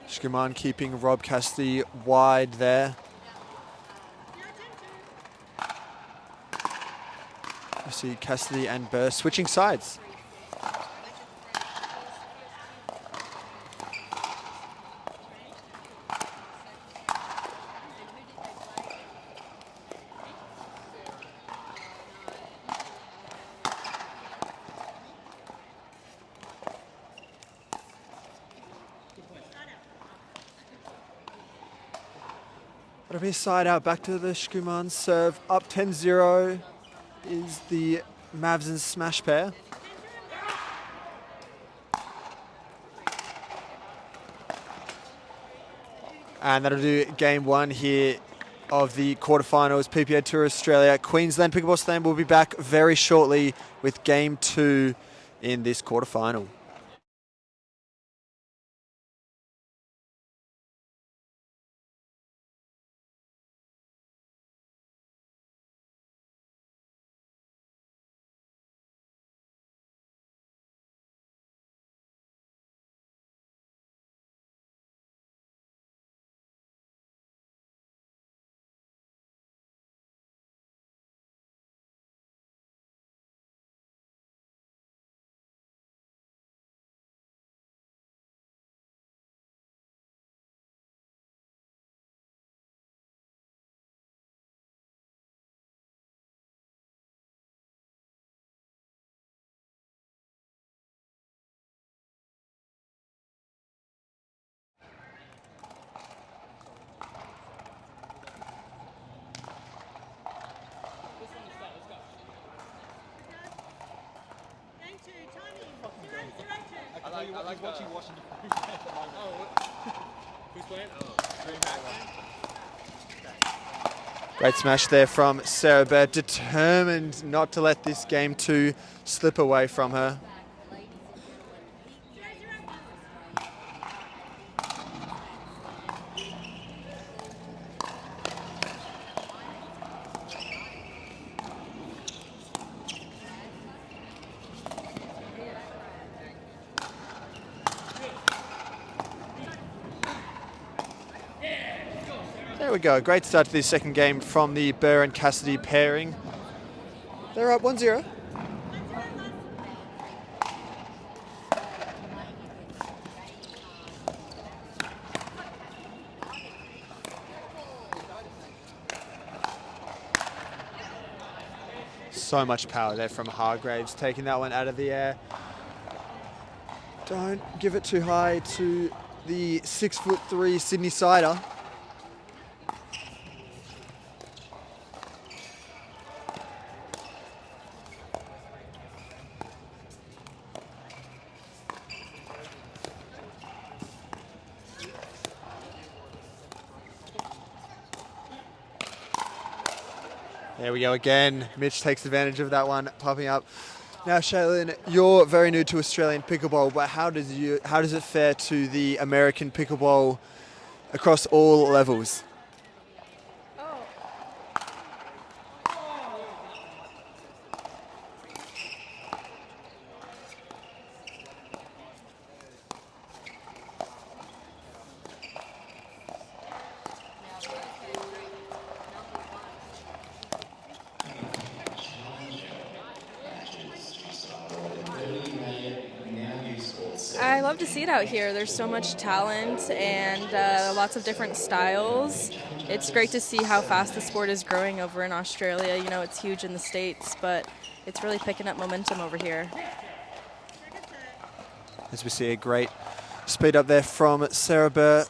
Shkuman keeping Rob Cassidy wide there. You see Cassidy and Burr switching sides. That'll be a side out back to the Shkuman serve. Up 10-0 is the Mavs and smash pair. And that'll do game 1 here of the quarterfinals. PPA Tour Australia. Queensland Pickleball Slam will be back very shortly with game 2 in this quarterfinal. watching Washington at the moment. Who's playing? Great smash there from Sarah Bear, determined not to let this game 2 slip away from her. There we go, great start to the second game from the Burr and Cassidy pairing. They're up 1-0. So much power there from Hargraves, taking that one out of the air. Don't give it too high to the 6'3" Sydney Sider. There we go again. Mitch takes advantage of that one, popping up. Now, Shaylin, you're very new to Australian pickleball, but how does it fare to the American pickleball across all levels? I love to see it out here. There's so much talent and lots of different styles. It's great to see how fast the sport is growing over in Australia. You know, it's huge in the States, but it's really picking up momentum over here. As we see a great speed up there from Sarah Burr.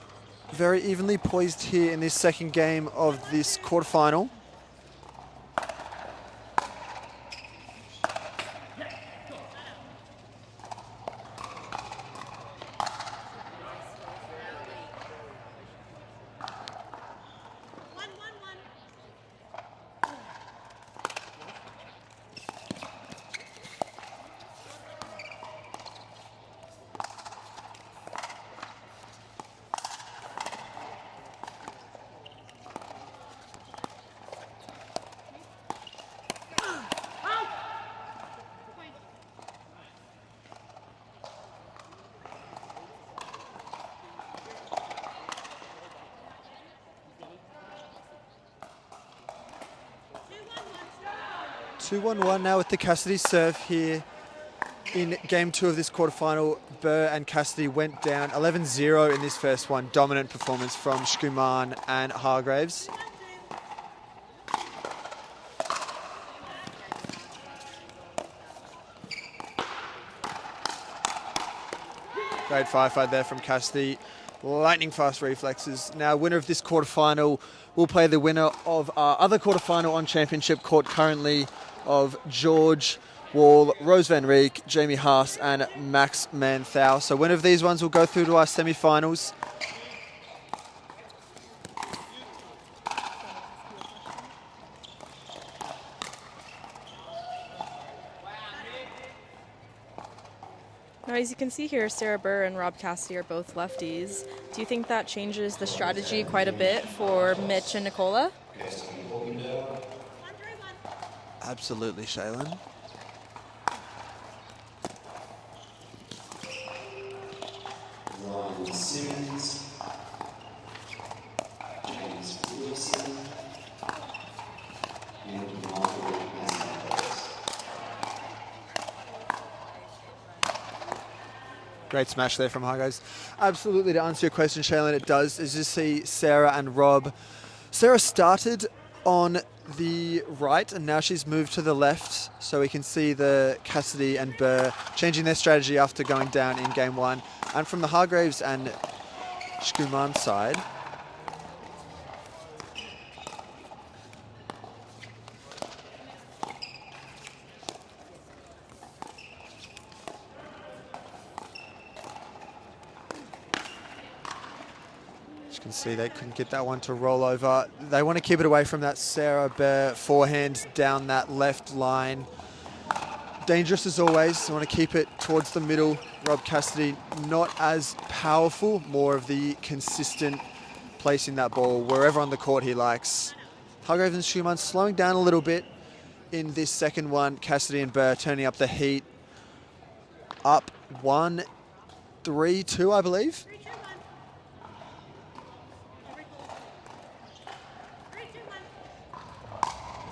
Very evenly poised here in this second game of this quarterfinal. Two 1-1 now with the Cassidy serve here in game 2 of this quarterfinal. Burr and Cassidy went down 11-0 in this first one. Dominant performance from Shkuman and Hargraves. Great firefight there from Cassidy. Lightning fast reflexes. Now, winner of this quarterfinal will play the winner of our other quarterfinal on championship court currently of George Wall, Rose Van Reek, Jamie Haas and Max Manthau. So winner of these ones will go through to our semi-finals. Now, as you can see here, Sarah Burr and Rob Cassidy are both lefties. Do you think that changes the strategy quite a bit for Mitch and Nicola? Absolutely, Shaylin. Ryan Simmons, James Wilson, and Margaret Matthews. Great smash there from Hargraves. Absolutely, to answer your question, Shaylin, it does. As you see Sarah and Rob. Sarah started on the right and now she's moved to the left, so we can see the Cassidy and Burr changing their strategy after going down in game 1. And from the Hargraves and Shkuman side, can see they couldn't get that one to roll over. They want to keep it away from that Sarah Bear forehand down that left line. Dangerous as always. They want to keep it towards the middle. Rob Cassidy not as powerful, more of the consistent placing that ball wherever on the court he likes. Hargrave and Schumann slowing down a little bit in this second one. Cassidy and Burr turning up the heat. Up 1-3-2, I believe.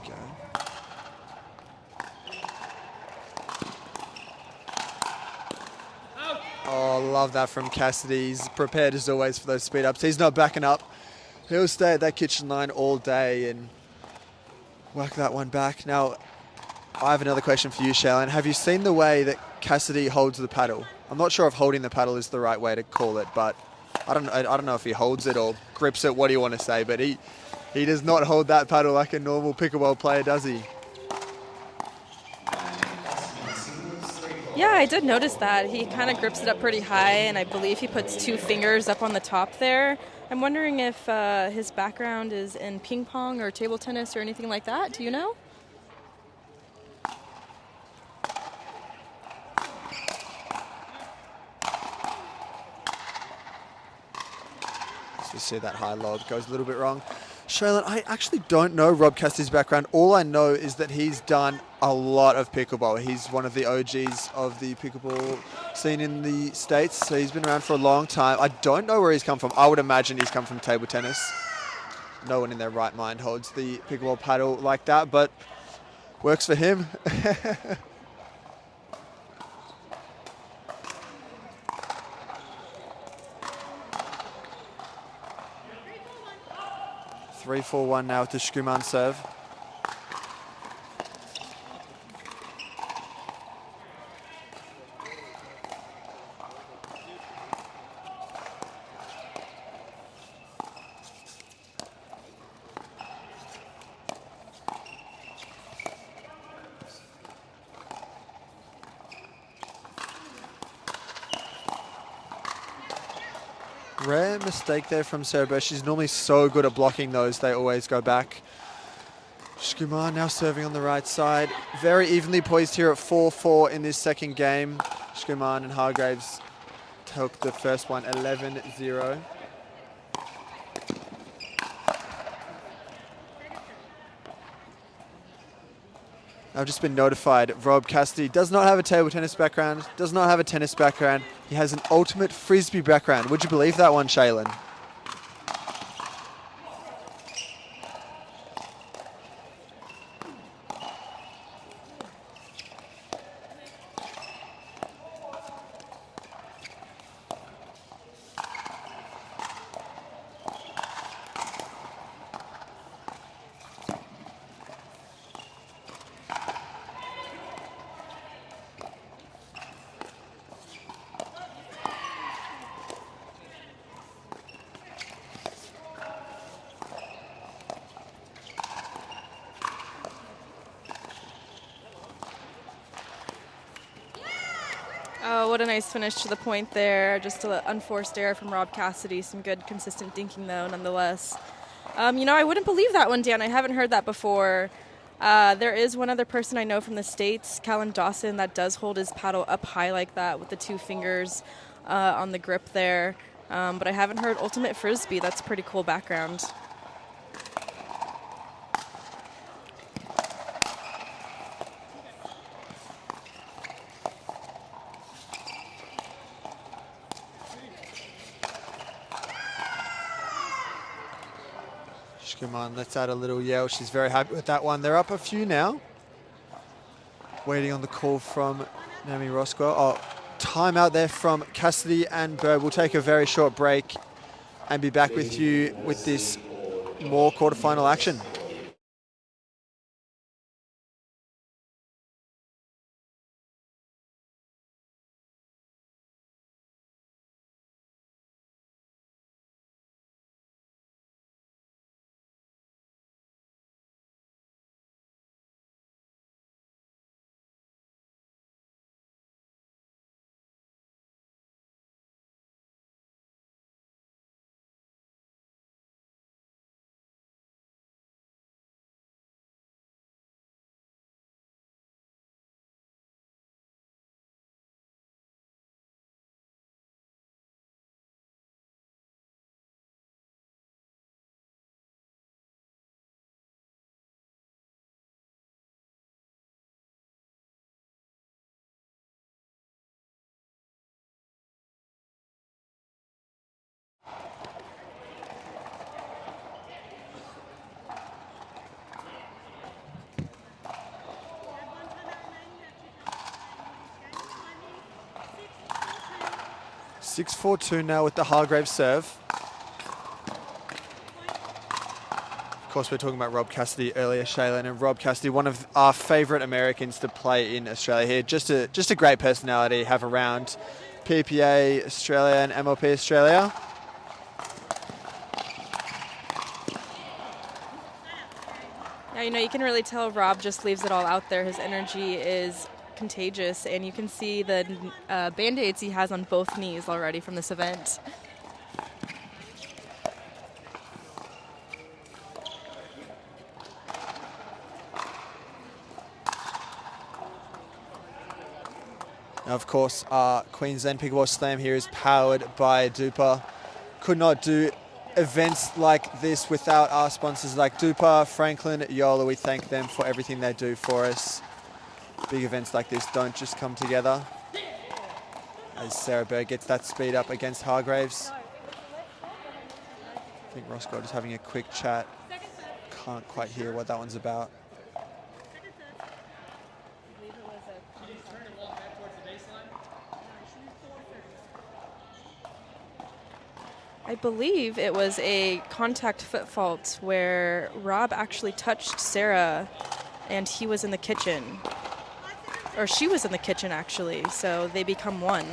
Okay. Oh, love that from Cassidy. He's prepared as always for those speed ups. He's not backing up. He'll stay at that kitchen line all day and whack that one back. Now, I have another question for you, Shaylin. Have you seen the way that Cassidy holds the paddle? I'm not sure if holding the paddle is the right way to call it, but I don't know if he holds it or grips it. What do you want to say? But he does not hold that paddle like a normal pickleball player, does he? Yeah, I did notice that. He kind of grips it up pretty high, and I believe he puts 2 fingers up on the top there. I'm wondering if his background is in ping pong or table tennis or anything like that. Do you know? So you see that high lob goes a little bit wrong. Shaylin, I actually don't know Rob Cassidy's background. All I know is that he's done a lot of pickleball. He's one of the OGs of the pickleball scene in the States, so he's been around for a long time. I don't know where he's come from. I would imagine he's come from table tennis. No one in their right mind holds the pickleball paddle like that, but works for him. 3-4-1 now with the Schumann serve. Rare mistake there from Sarah Burr. She's normally so good at blocking those. They always go back. Schumann now serving on the right side. Very evenly poised here at 4-4 in this second game. Schumann and Hargraves took the first one 11-0. I've just been notified Rob Cassidy does not have a table tennis background, does not have a tennis background. He has an ultimate frisbee background. Would you believe that one, Shaylin? Oh, what a nice finish to the point there. Just an unforced error from Rob Cassidy. Some good, consistent dinking, though, nonetheless. I wouldn't believe that one, Dan. I haven't heard that before. There is one other person I know from the States, Callan Dawson, that does hold his paddle up high like that with the 2 fingers on the grip there. But I haven't heard ultimate frisbee. That's a pretty cool background. Schumann lets out a little yell. She's very happy with that one. They're up a few now. Waiting on the call from Naomi Roscoe. Oh, timeout there from Cassidy and Bird. We'll take a very short break and be back with you with this more quarterfinal action. 6-4-2 now with the Hargraves serve. Of course, we're talking about Rob Cassidy earlier, Shaylin, and Rob Cassidy, one of our favourite Americans to play in Australia here. Just a great personality have around PPA Australia and MLP Australia. Yeah, you know, you can really tell Rob just leaves it all out there. His energy is contagious, and you can see the Band-Aids he has on both knees already from this event. Now, of course, our Queensland Pickleball Slam here is powered by DUPR. Could not do events like this without our sponsors like DUPR, Franklin, Yola. We thank them for everything they do for us. Big events like this don't just come together. As Sarah Berg gets that speed up against Hargraves. I think Roscoe is having a quick chat. Can't quite hear what that one's about. I believe it was a contact foot fault where Rob actually touched Sarah and he was in the kitchen. Or she was in the kitchen, actually, so they become one.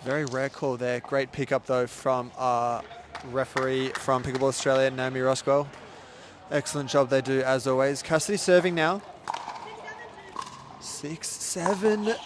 Very rare call there. Great pickup, though, from our referee from Pickleball Australia, Naomi Roscoe. Excellent job they do, as always. Cassidy serving now. 6-7-1.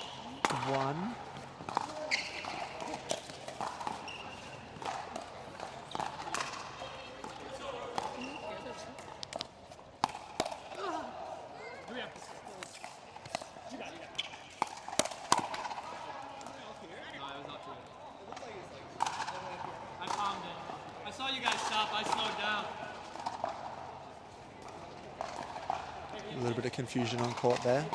I saw you guys stop. I slowed down. A little bit of confusion on court there.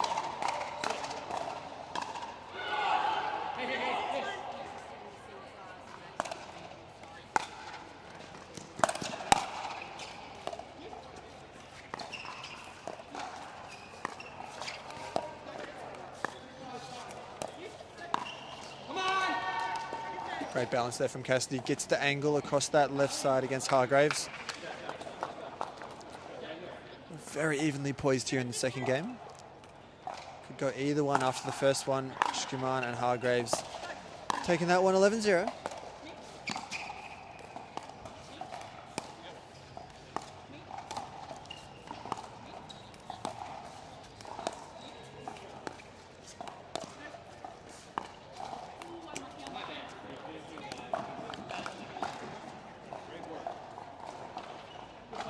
Great balance there from Cassidy. Gets the angle across that left side against Hargraves. Very evenly poised here in the second game. Could go either one after the first one. Shkuman and Hargraves taking that one 11-0.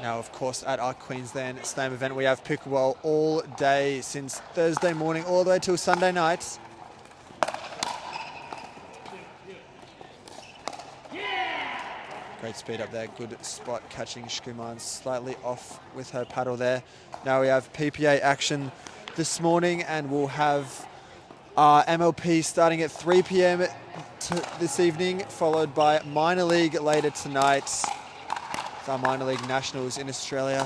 Now, of course, at our Queensland Slam event, we have pickleball all day since Thursday morning all the way till Sunday night. Great speed up there. Good spot catching Shkuman slightly off with her paddle there. Now we have PPA action this morning, and we'll have our MLP starting at 3 p.m. this evening, followed by minor league later tonight. Our minor league nationals in Australia.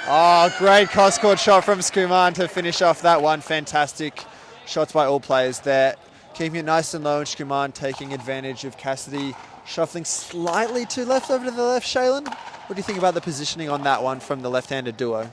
Oh, great cross-court shot from Shkuman to finish off that one. Fantastic shots by all players there. Keeping it nice and low, and Shkuman taking advantage of Cassidy shuffling slightly to left over to the left. Shaylin, what do you think about the positioning on that one from the left-handed duo?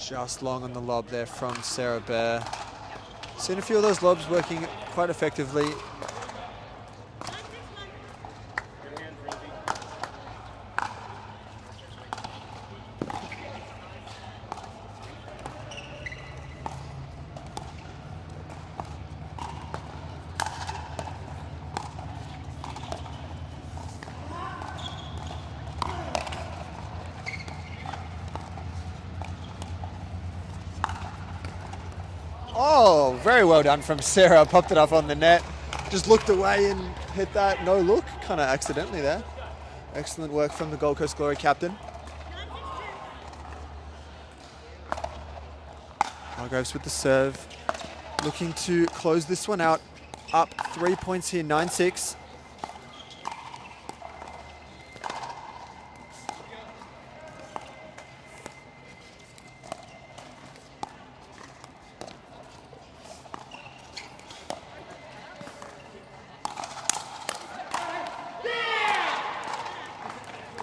Just long on the lob there from Sarah Bear. Seen a few of those lobs working quite effectively. Oh, very well done from Sarah. Popped it up on the net. Just looked away and hit that no look, kind of accidentally there. Excellent work from the Gold Coast Glory captain. Hargraves with the serve. Looking to close this one out. Up 3 points here, 9-6.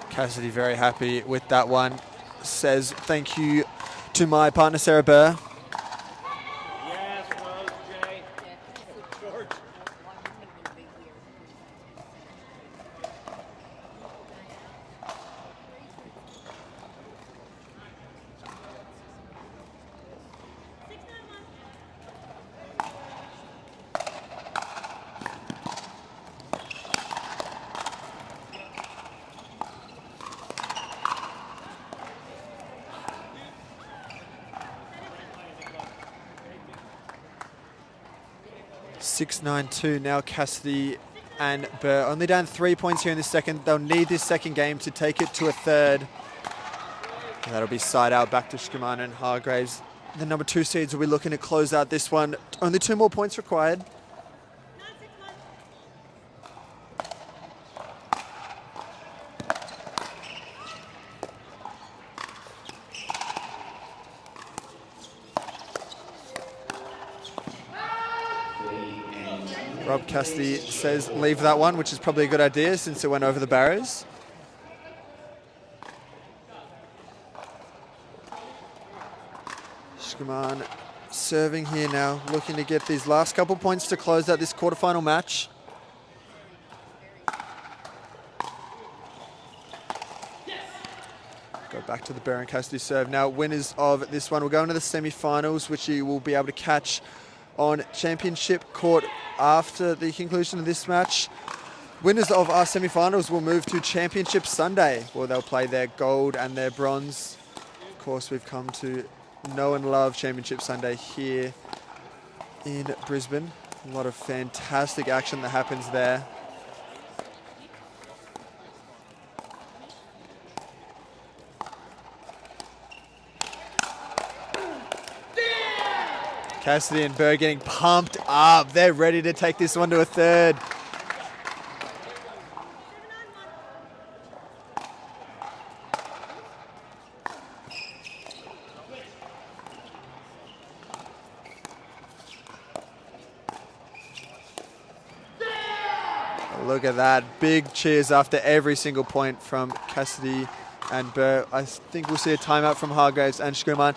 Cassidy very happy with that one. Says thank you to my partner Sarah Burr. Yes, well, Jay. George. Six, 9-2 now Cassidy and Burr. Only down 3 points here in the second. They'll need this second game to take it to a third. And that'll be side out back to Shkumana and Hargraves. The number 2 seeds will be looking to close out this one. Only 2 more points required. Rob Cassidy says leave that one, which is probably a good idea since it went over the barriers. Shkuman serving here now, looking to get these last couple points to close out this quarterfinal match. Go back to the Burr and Cassidy serve. Now winners of this one will go into the semi-finals, which you will be able to catch on Championship Court after the conclusion of this match. Winners of our semi-finals will move to Championship Sunday, where they'll play their gold and their bronze. Of course, we've come to know and love Championship Sunday here in Brisbane. A lot of fantastic action that happens there. Cassidy and Burr getting pumped up. They're ready to take this one to a third. Look at that. Big cheers after every single point from Cassidy and Burr. I think we'll see a timeout from Hargraves and Shkuman.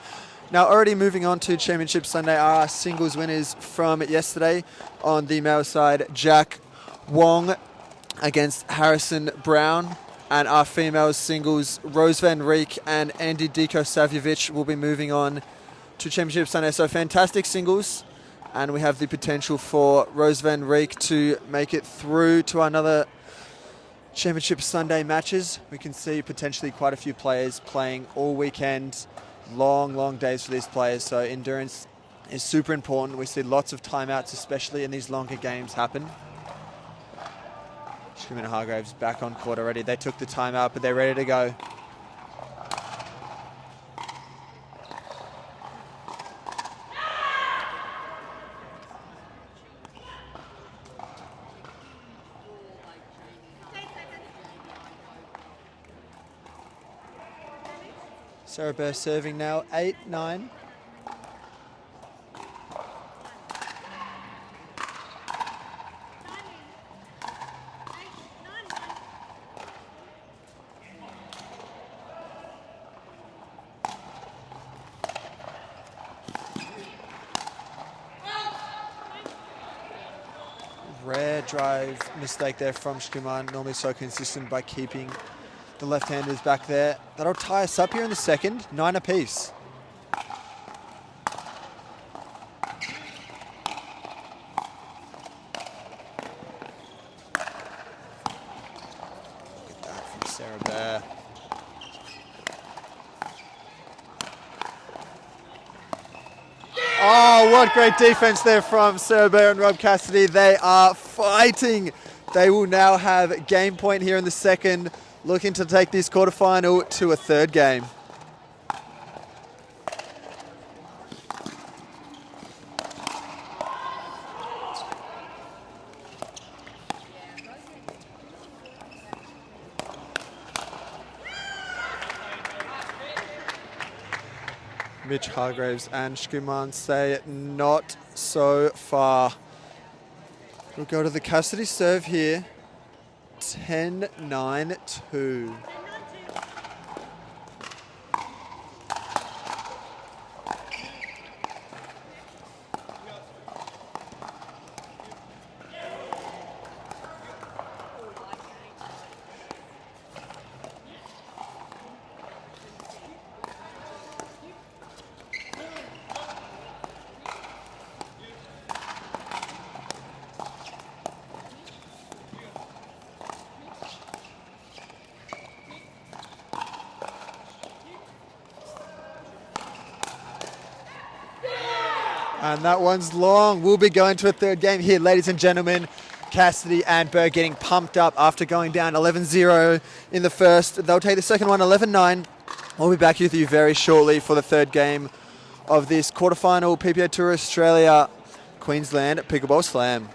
Now, already moving on to Championship Sunday are our singles winners from yesterday. On the male side, Jack Wong against Harrison Brown. And our female singles, Rose Van Reek and Andy Diko Savjevic, will be moving on to Championship Sunday. So fantastic singles. And we have the potential for Rose Van Reek to make it through to another Championship Sunday matches. We can see potentially quite a few players playing all weekend. Long days for these players, so endurance is super important. We see lots of timeouts, especially in these longer games, happen. Shkuman and Hargraves back on court already. They took the timeout, but they're ready to go. Sarah Burr serving now, 8-9. Rare drive mistake there from Shkuman, normally so consistent by keeping the left-handers back there. That'll tie us up here in the second, 9 apiece. Look at that from Sarah Burr. Oh, what great defense there from Sarah Bear and Rob Cassidy. They are fighting. They will now have game point here in the second, looking to take this quarterfinal to a third game. Mitch Hargraves and Shkuman say not so far. We'll go to the Cassidy serve here. 10-9-2. And that one's long. We'll be going to a third game here, ladies and gentlemen. Cassidy and Berg getting pumped up after going down 11-0 in the first. They'll take the second one 11-9. We'll be back with you very shortly for the third game of this quarterfinal PPA Tour Australia Queensland Pickleball Slam.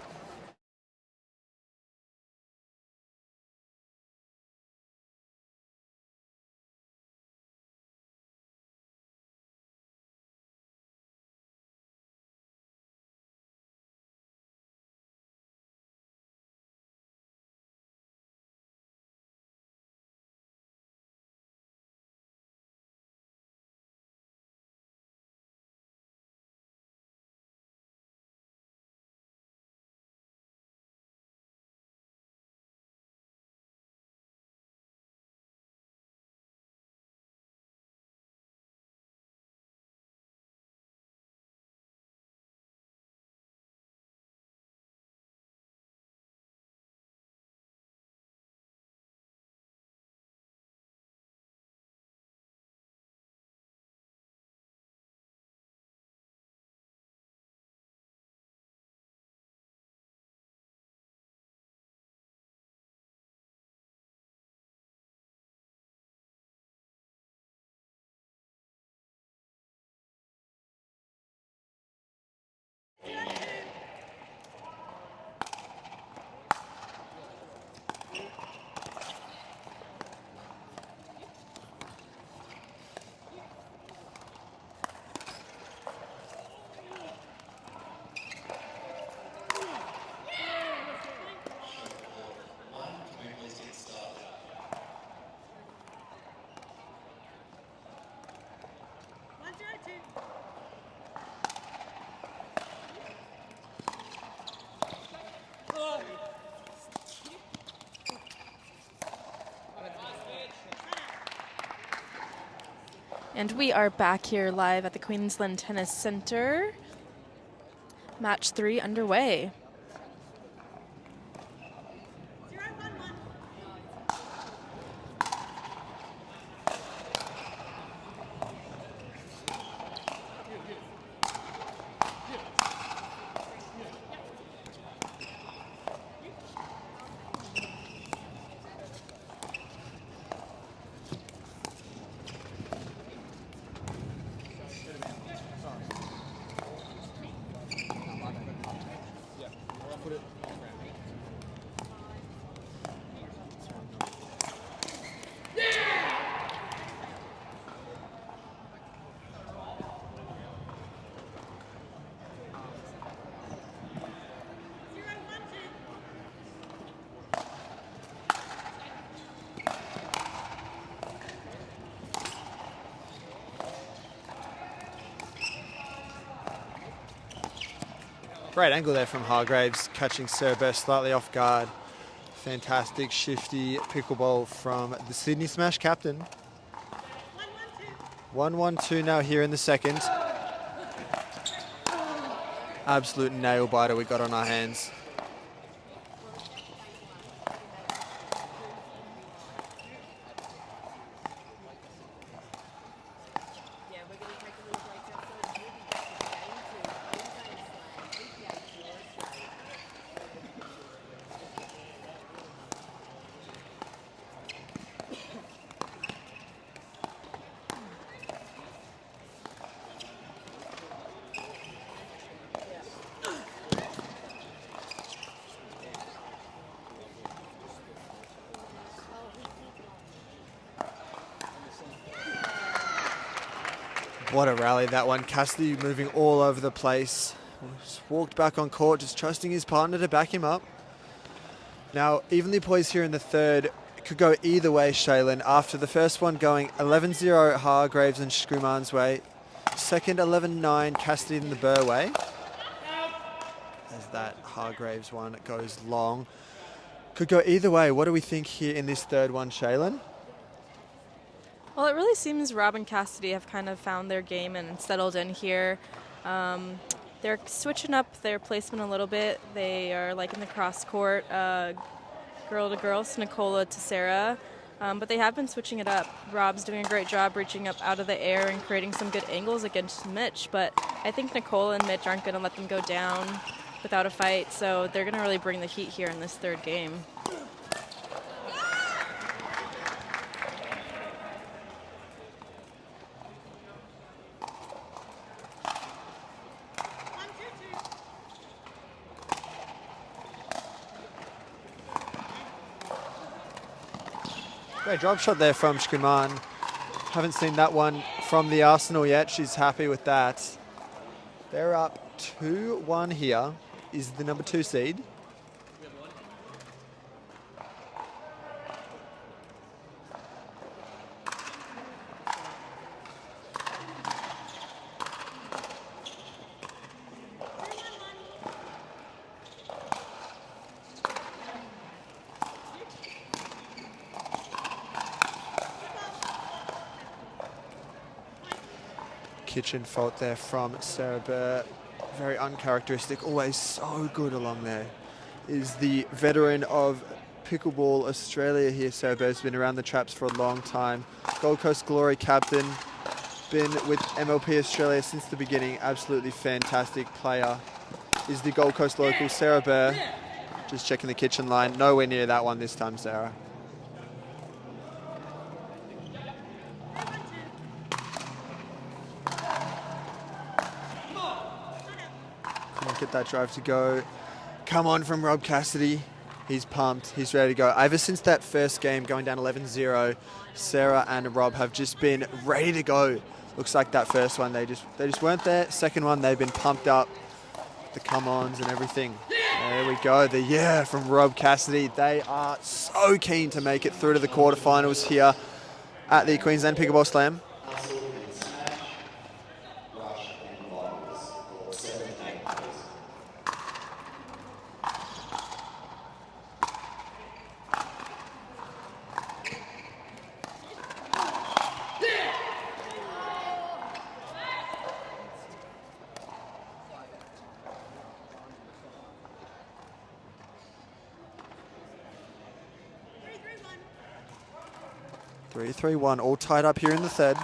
And we are back here live at the Queensland Tennis Centre. Match 3 underway. Great angle there from Hargraves, catching Cerber slightly off guard. Fantastic shifty pickleball from the Sydney Smash captain. 1-1-2 now here in the second. Absolute nail biter we got on our hands. What a rally that one. Cassidy moving all over the place. Just walked back on court, just trusting his partner to back him up. Now, evenly poised here in the third. It could go either way, Shaylin. After the first one going 11-0 Hargreaves and Shkuman's way. Second, 11-9 Cassidy and the Burr way. As that Hargreaves one goes long. Could go either way. What do we think here in this third one, Shaylin? Well, it really seems Rob and Cassidy have kind of found their game and settled in here. They're switching up their placement a little bit. They are like in the cross court, girl to girl, Nicola to Sarah. But they have been switching it up. Rob's doing a great job reaching up out of the air and creating some good angles against Mitch. But I think Nicola and Mitch aren't going to let them go down without a fight. So they're going to really bring the heat here in this third game. Great drop shot there from Shkuman. Haven't seen that one from the Arsenal yet. She's happy with that. They're up 2-1 here. Is the number 2 seed. Kitchen fault there from Sarah Burr. Very uncharacteristic, always so good along there. Is the veteran of Pickleball Australia here. Sarah Burr's been around the traps for a long time. Gold Coast Glory captain. Been with MLP Australia since the beginning. Absolutely fantastic player. Is the Gold Coast local Sarah Burr. Just checking the kitchen line. Nowhere near that one this time, Sarah. Get that drive to go. Come on from Rob Cassidy. He's pumped. He's ready to go. Ever since that first game going down 11-0, Sarah and Rob have just been ready to go. Looks like that first one they just weren't there. Second one they've been pumped up. The come-ons and everything. There we go. The yeah from Rob Cassidy. They are so keen to make it through to the quarterfinals here at the Queensland Pickleball Slam. 3-3-1, all tied up here in the third.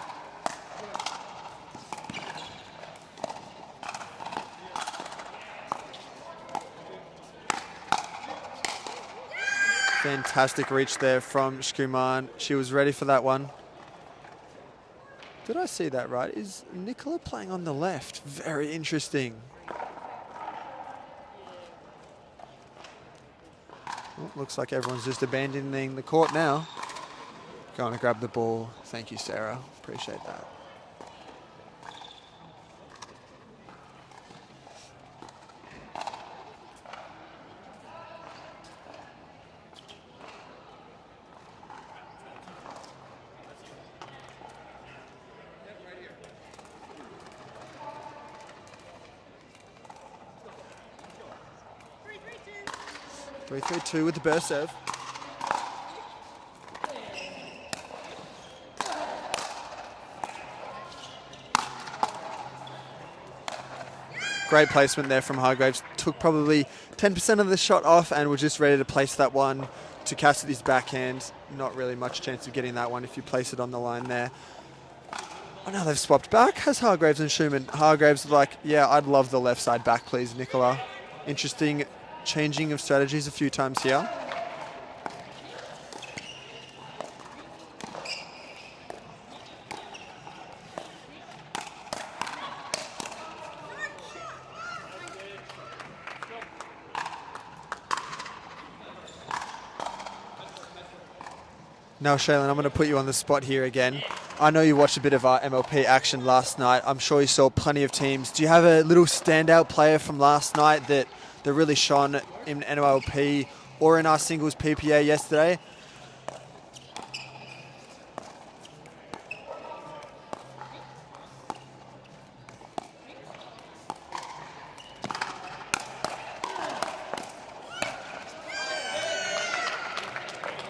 Fantastic reach there from Shkuman. She was ready for that one. Did I see that right? Is Nicola playing on the left? Very interesting. Well, looks like everyone's just abandoning the court now. Going to grab the ball. Thank you, Sarah. Appreciate that. Three, 3-2 with the burst serve. Great placement there from Hargreaves. Took probably 10% of the shot off and was just ready to place that one to Cassidy's backhand. Not really much chance of getting that one if you place it on the line there. Oh, now they've swapped back. Has Hargreaves and Schumann. Hargreaves like, yeah, I'd love the left side back, please, Nicola. Interesting changing of strategies a few times here. Now, Shaylin, I'm going to put you on the spot here again. I know you watched a bit of our MLP action last night. I'm sure you saw plenty of teams. Do you have a little standout player from last night that really shone in MLP or in our singles PPA yesterday?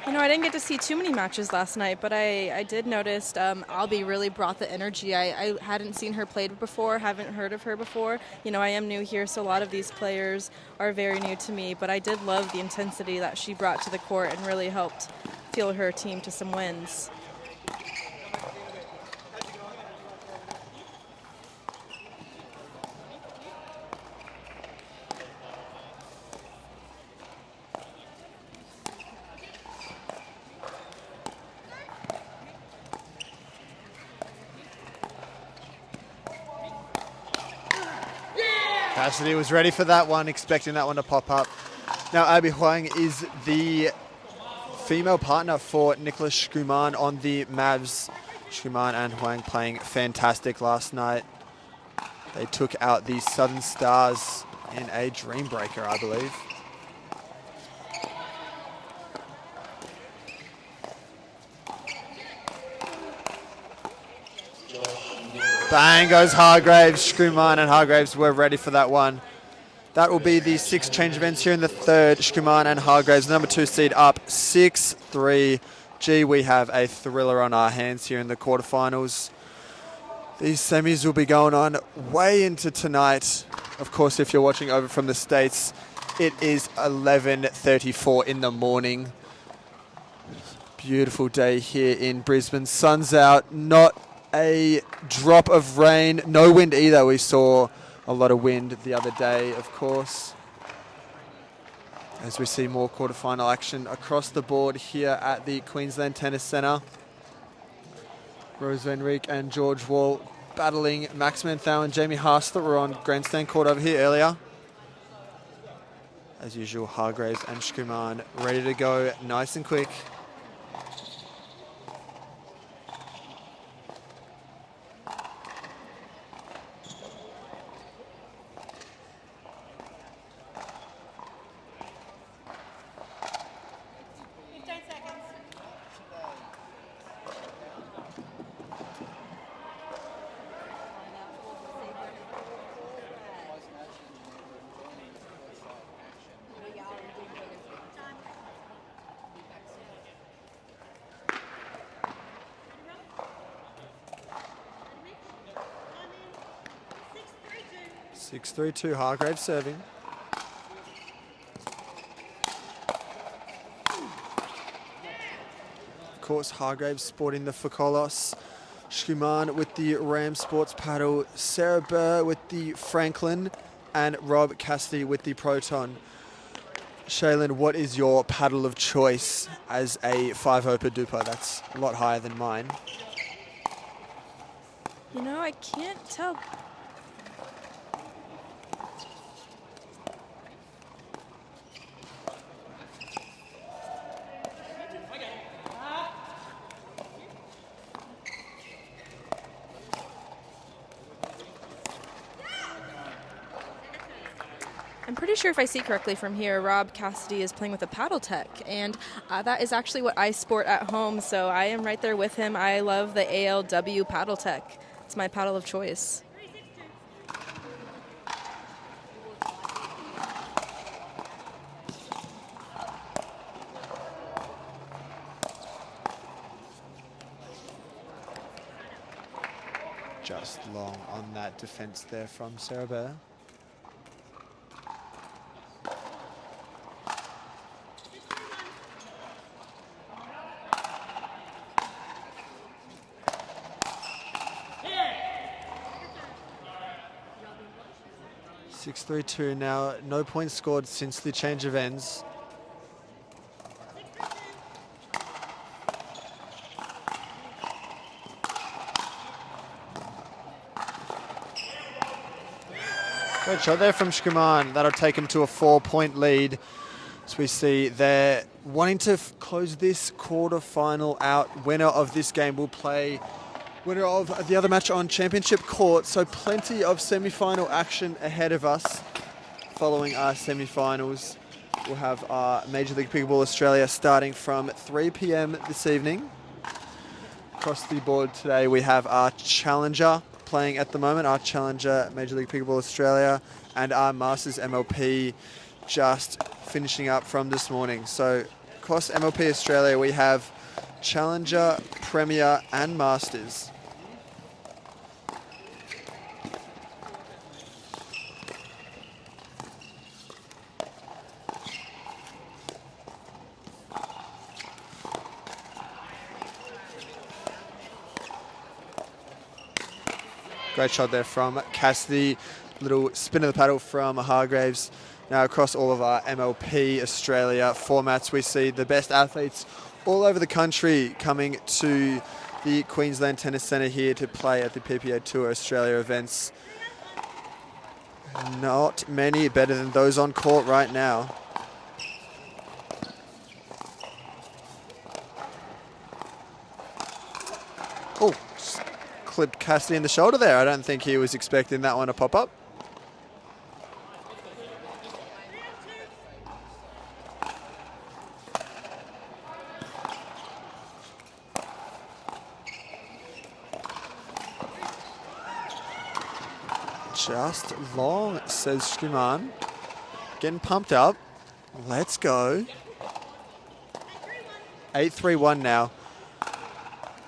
You know, I didn't get to see too many matches last night, but I did notice Albie really brought the energy. I hadn't seen her played before, haven't heard of her before. You know, I am new here, so a lot of these players are very new to me, but I did love the intensity that she brought to the court and really helped fuel her team to some wins. Cassidy was ready for that one, expecting that one to pop up. Now, Abby Huang is the female partner for Nicholas Schumann on the Mavs. Schumann and Huang playing fantastic last night. They took out the Southern Stars in a dream breaker, I believe. Bang goes Hargraves. Schumann and Hargraves were ready for that one. That will be the 6 change events here in the third. Schumann and Hargraves, number 2 seed, up 6-3. Gee, we have a thriller on our hands here in the quarterfinals. These semis will be going on way into tonight. Of course, if you're watching over from the States, it is 11:34 in the morning. Beautiful day here in Brisbane. Sun's out, not a drop of rain, no wind either. We saw a lot of wind the other day, of course. As we see more quarterfinal action across the board here at the Queensland Tennis Centre. Rose Van Rijk and George Wall battling Max Manthau and Jamie Haas that were on Grandstand court over here earlier. As usual, Hargraves and Schumann ready to go nice and quick. Six, 3-2, Hargraves serving. Of course, Hargraves sporting the Focolos. Schumann with the Ram Sports paddle. Sarah Burr with the Franklin. And Rob Cassidy with the Proton. Shaylin, what is your paddle of choice as a 5-oper DUPR? That's a lot higher than mine. You know, I can't tell. I'm pretty sure if I see correctly from here, Rob Cassidy is playing with a paddle tech, and that is actually what I sport at home, so I am right there with him. I love the ALW paddle tech. It's my paddle of choice. Just long on that defense there from Sarah Burr. Yeah. 6-3-2 now. No points scored since the change of ends. Great shot there from Schumann. That'll take him to a 4-point lead. As we see they're wanting to close this quarterfinal out. Winner of this game will play Winner of the other match on Championship Court, so plenty of semi-final action ahead of us. Following our semi-finals, we'll have our Major League Pickleball Australia starting from 3 p.m. this evening. Across the board today, we have our Challenger playing at the moment, our Challenger Major League Pickleball Australia, and our Masters MLP just finishing up from this morning. So across MLP Australia, we have Challenger, Premier, and Masters. Great shot there from Cassidy. Little spin of the paddle from Hargraves. Now across all of our MLP Australia formats, we see the best athletes all over the country coming to the Queensland Tennis Centre here to play at the PPA Tour Australia events. Not many better than those on court right now. Oh, clipped Cassidy in the shoulder there. I don't think he was expecting that one to pop up. Just long, says Shkiman. Getting pumped up. Let's go. 8-3-1 now.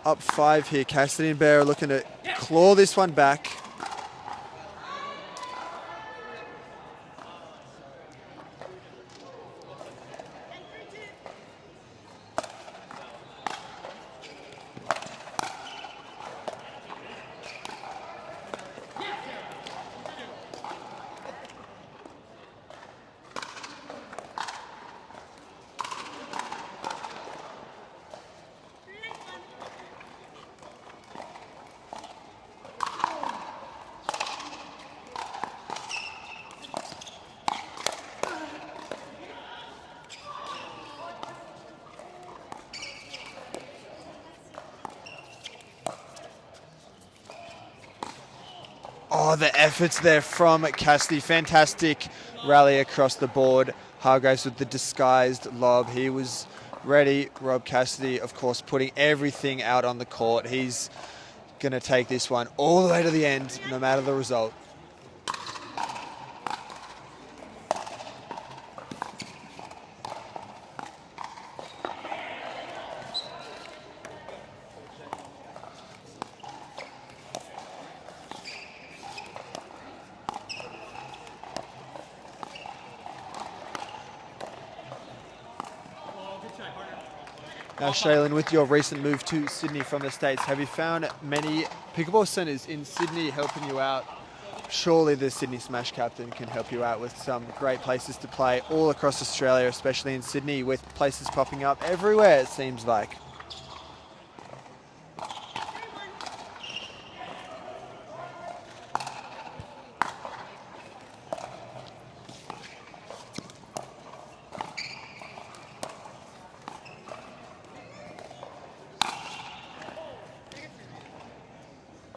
Up 5 here. Cassidy and Bear are looking to claw this one back. Oh, the efforts there from Cassidy. Fantastic rally across the board. Hargraves with the disguised lob. He was ready. Rob Cassidy, of course, putting everything out on the court. He's going to take this one all the way to the end, no matter the result. Now, Shaylin, with your recent move to Sydney from the States, have you found many pickleball centres in Sydney helping you out? Surely the Sydney Smash captain can help you out with some great places to play all across Australia, especially in Sydney, with places popping up everywhere, it seems like.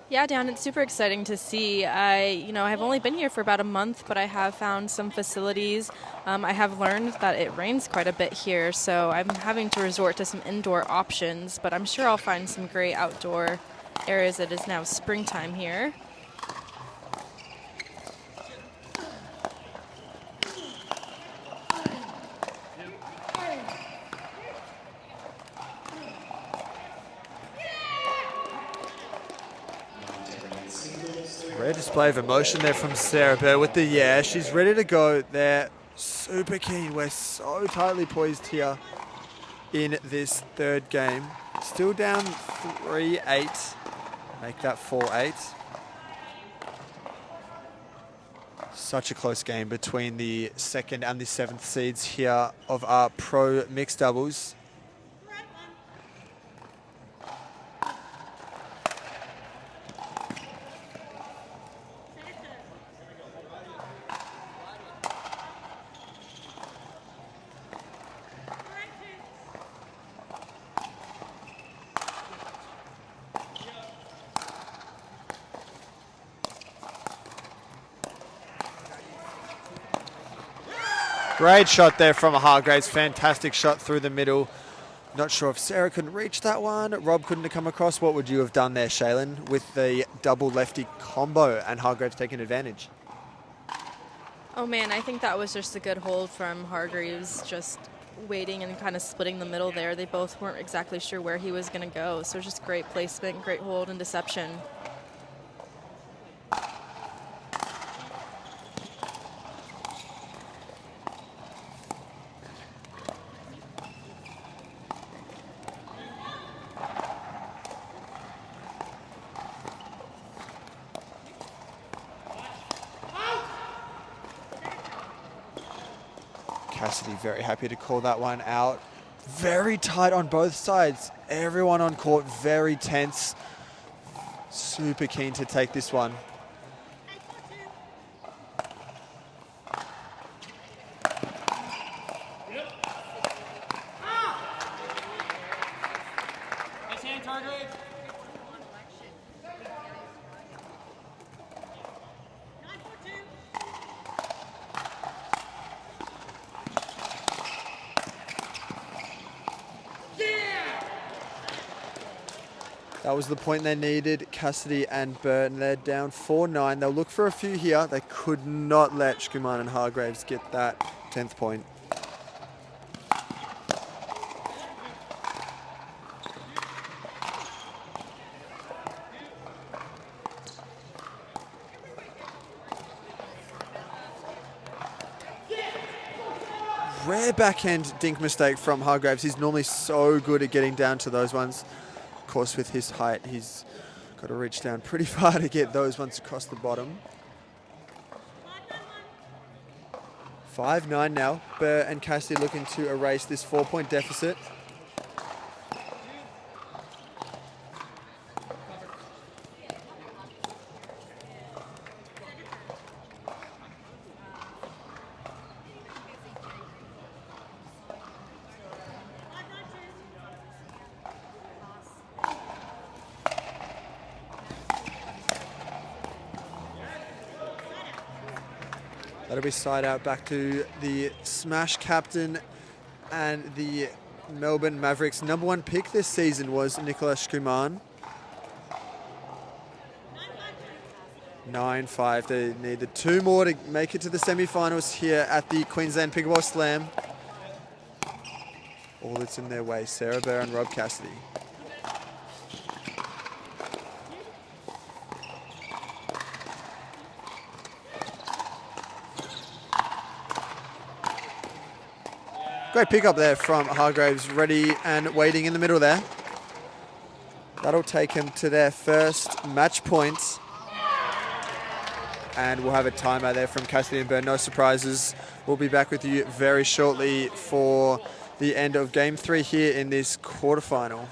Yeah, Dan, it's super exciting to see. I've only been here for about a month, but I have found some facilities. I have learned that it rains quite a bit here, so I'm having to resort to some indoor options, but I'm sure I'll find some great outdoor areas. It is now springtime here. Rare display of emotion there from Sarah Bear with the yeah. She's ready to go. They're super keen. We're so tightly poised here in this third game. Still down 3-8. Make that 4-8. Such a close game between the 2nd and the 7th seeds here of our pro mixed doubles. Great shot there from Hargraves. Fantastic shot through the middle. Not sure if Sarah couldn't reach that one. Rob couldn't have come across. What would you have done there, Shaylin, with the double lefty combo and Hargraves taking advantage? Oh man, I think that was just a good hold from Hargreaves, just waiting and kind of splitting the middle there. They both weren't exactly sure where he was going to go, so just great placement, great hold and deception. Cassidy very happy to call that one out. Very tight on both sides. Everyone on court very tense. Super keen to take this one. Nice hand, Hargrave. That was the point they needed. Cassidy and Burton, they're down 4-9. They'll look for a few here. They could not let Shkuman and Hargraves get that 10th point. Rare backhand dink mistake from Hargraves. He's normally so good at getting down to those ones. Of course, with his height, he's got to reach down pretty far to get those ones across the bottom. 5-9 now. Burr and Cassidy looking to erase this 4-point deficit. That'll be side out back to the Smash captain and the Melbourne Mavericks. Number 1 pick this season was Nicholas Shkuman. 9-5. They needed 2 more to make it to the semi-finals here at the Queensland Pickleball Slam. All that's in their way, Sarah Burr and Rob Cassidy. Great pickup there from Hargraves, ready and waiting in the middle there. That'll take him to their first match points. And we'll have a timeout there from Cassidy and Burn. No surprises. We'll be back with you very shortly for the end of Game 3 here in this quarterfinal.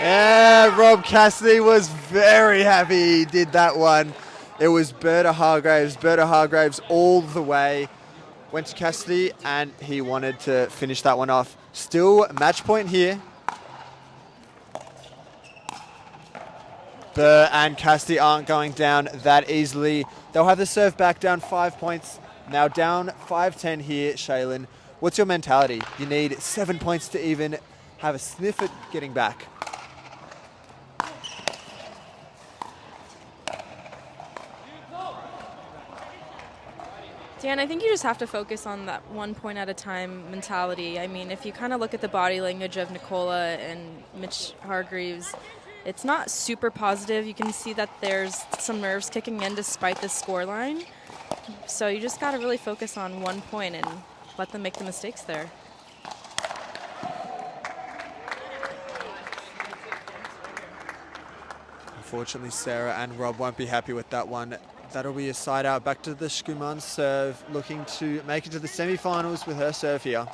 Yeah, Rob Cassidy was very happy he did that one. It was Berta Hargraves. Berta Hargraves all the way. Went to Cassidy and he wanted to finish that one off. Still match point here. Burr and Cassidy aren't going down that easily. They'll have the serve back down 5 points. Now down 5-10 here, Shaylin. What's your mentality? You need 7 points to even have a sniff at getting back. Dan, I think you just have to focus on that 1 point at a time mentality. I mean, if you kind of look at the body language of Nicola and Mitch Hargreaves, it's not super positive. You can see that there's some nerves kicking in despite the scoreline. So you just got to really focus on 1 point and let them make the mistakes there. Unfortunately, Sarah and Rob won't be happy with that one. That'll be a side out back to the Shkuman serve, looking to make it to the semi-finals with her serve here.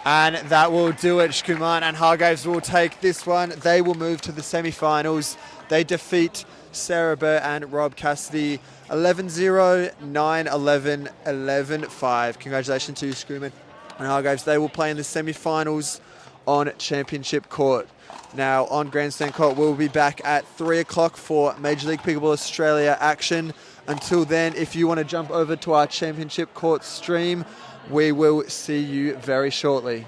And that will do it. Shkuman and Hargraves will take this one. They will move to the semi-finals. They defeat Sarah Burr and Rob Cassidy 11-0, 9-11, 11-5. Congratulations to Shkuman and Hargraves. They will play in the semi-finals on Championship Court. Now on Grandstand Court, we'll be back at 3 o'clock for Major League Pickleball Australia action. Until then, if you want to jump over to our Championship Court stream, we will see you very shortly.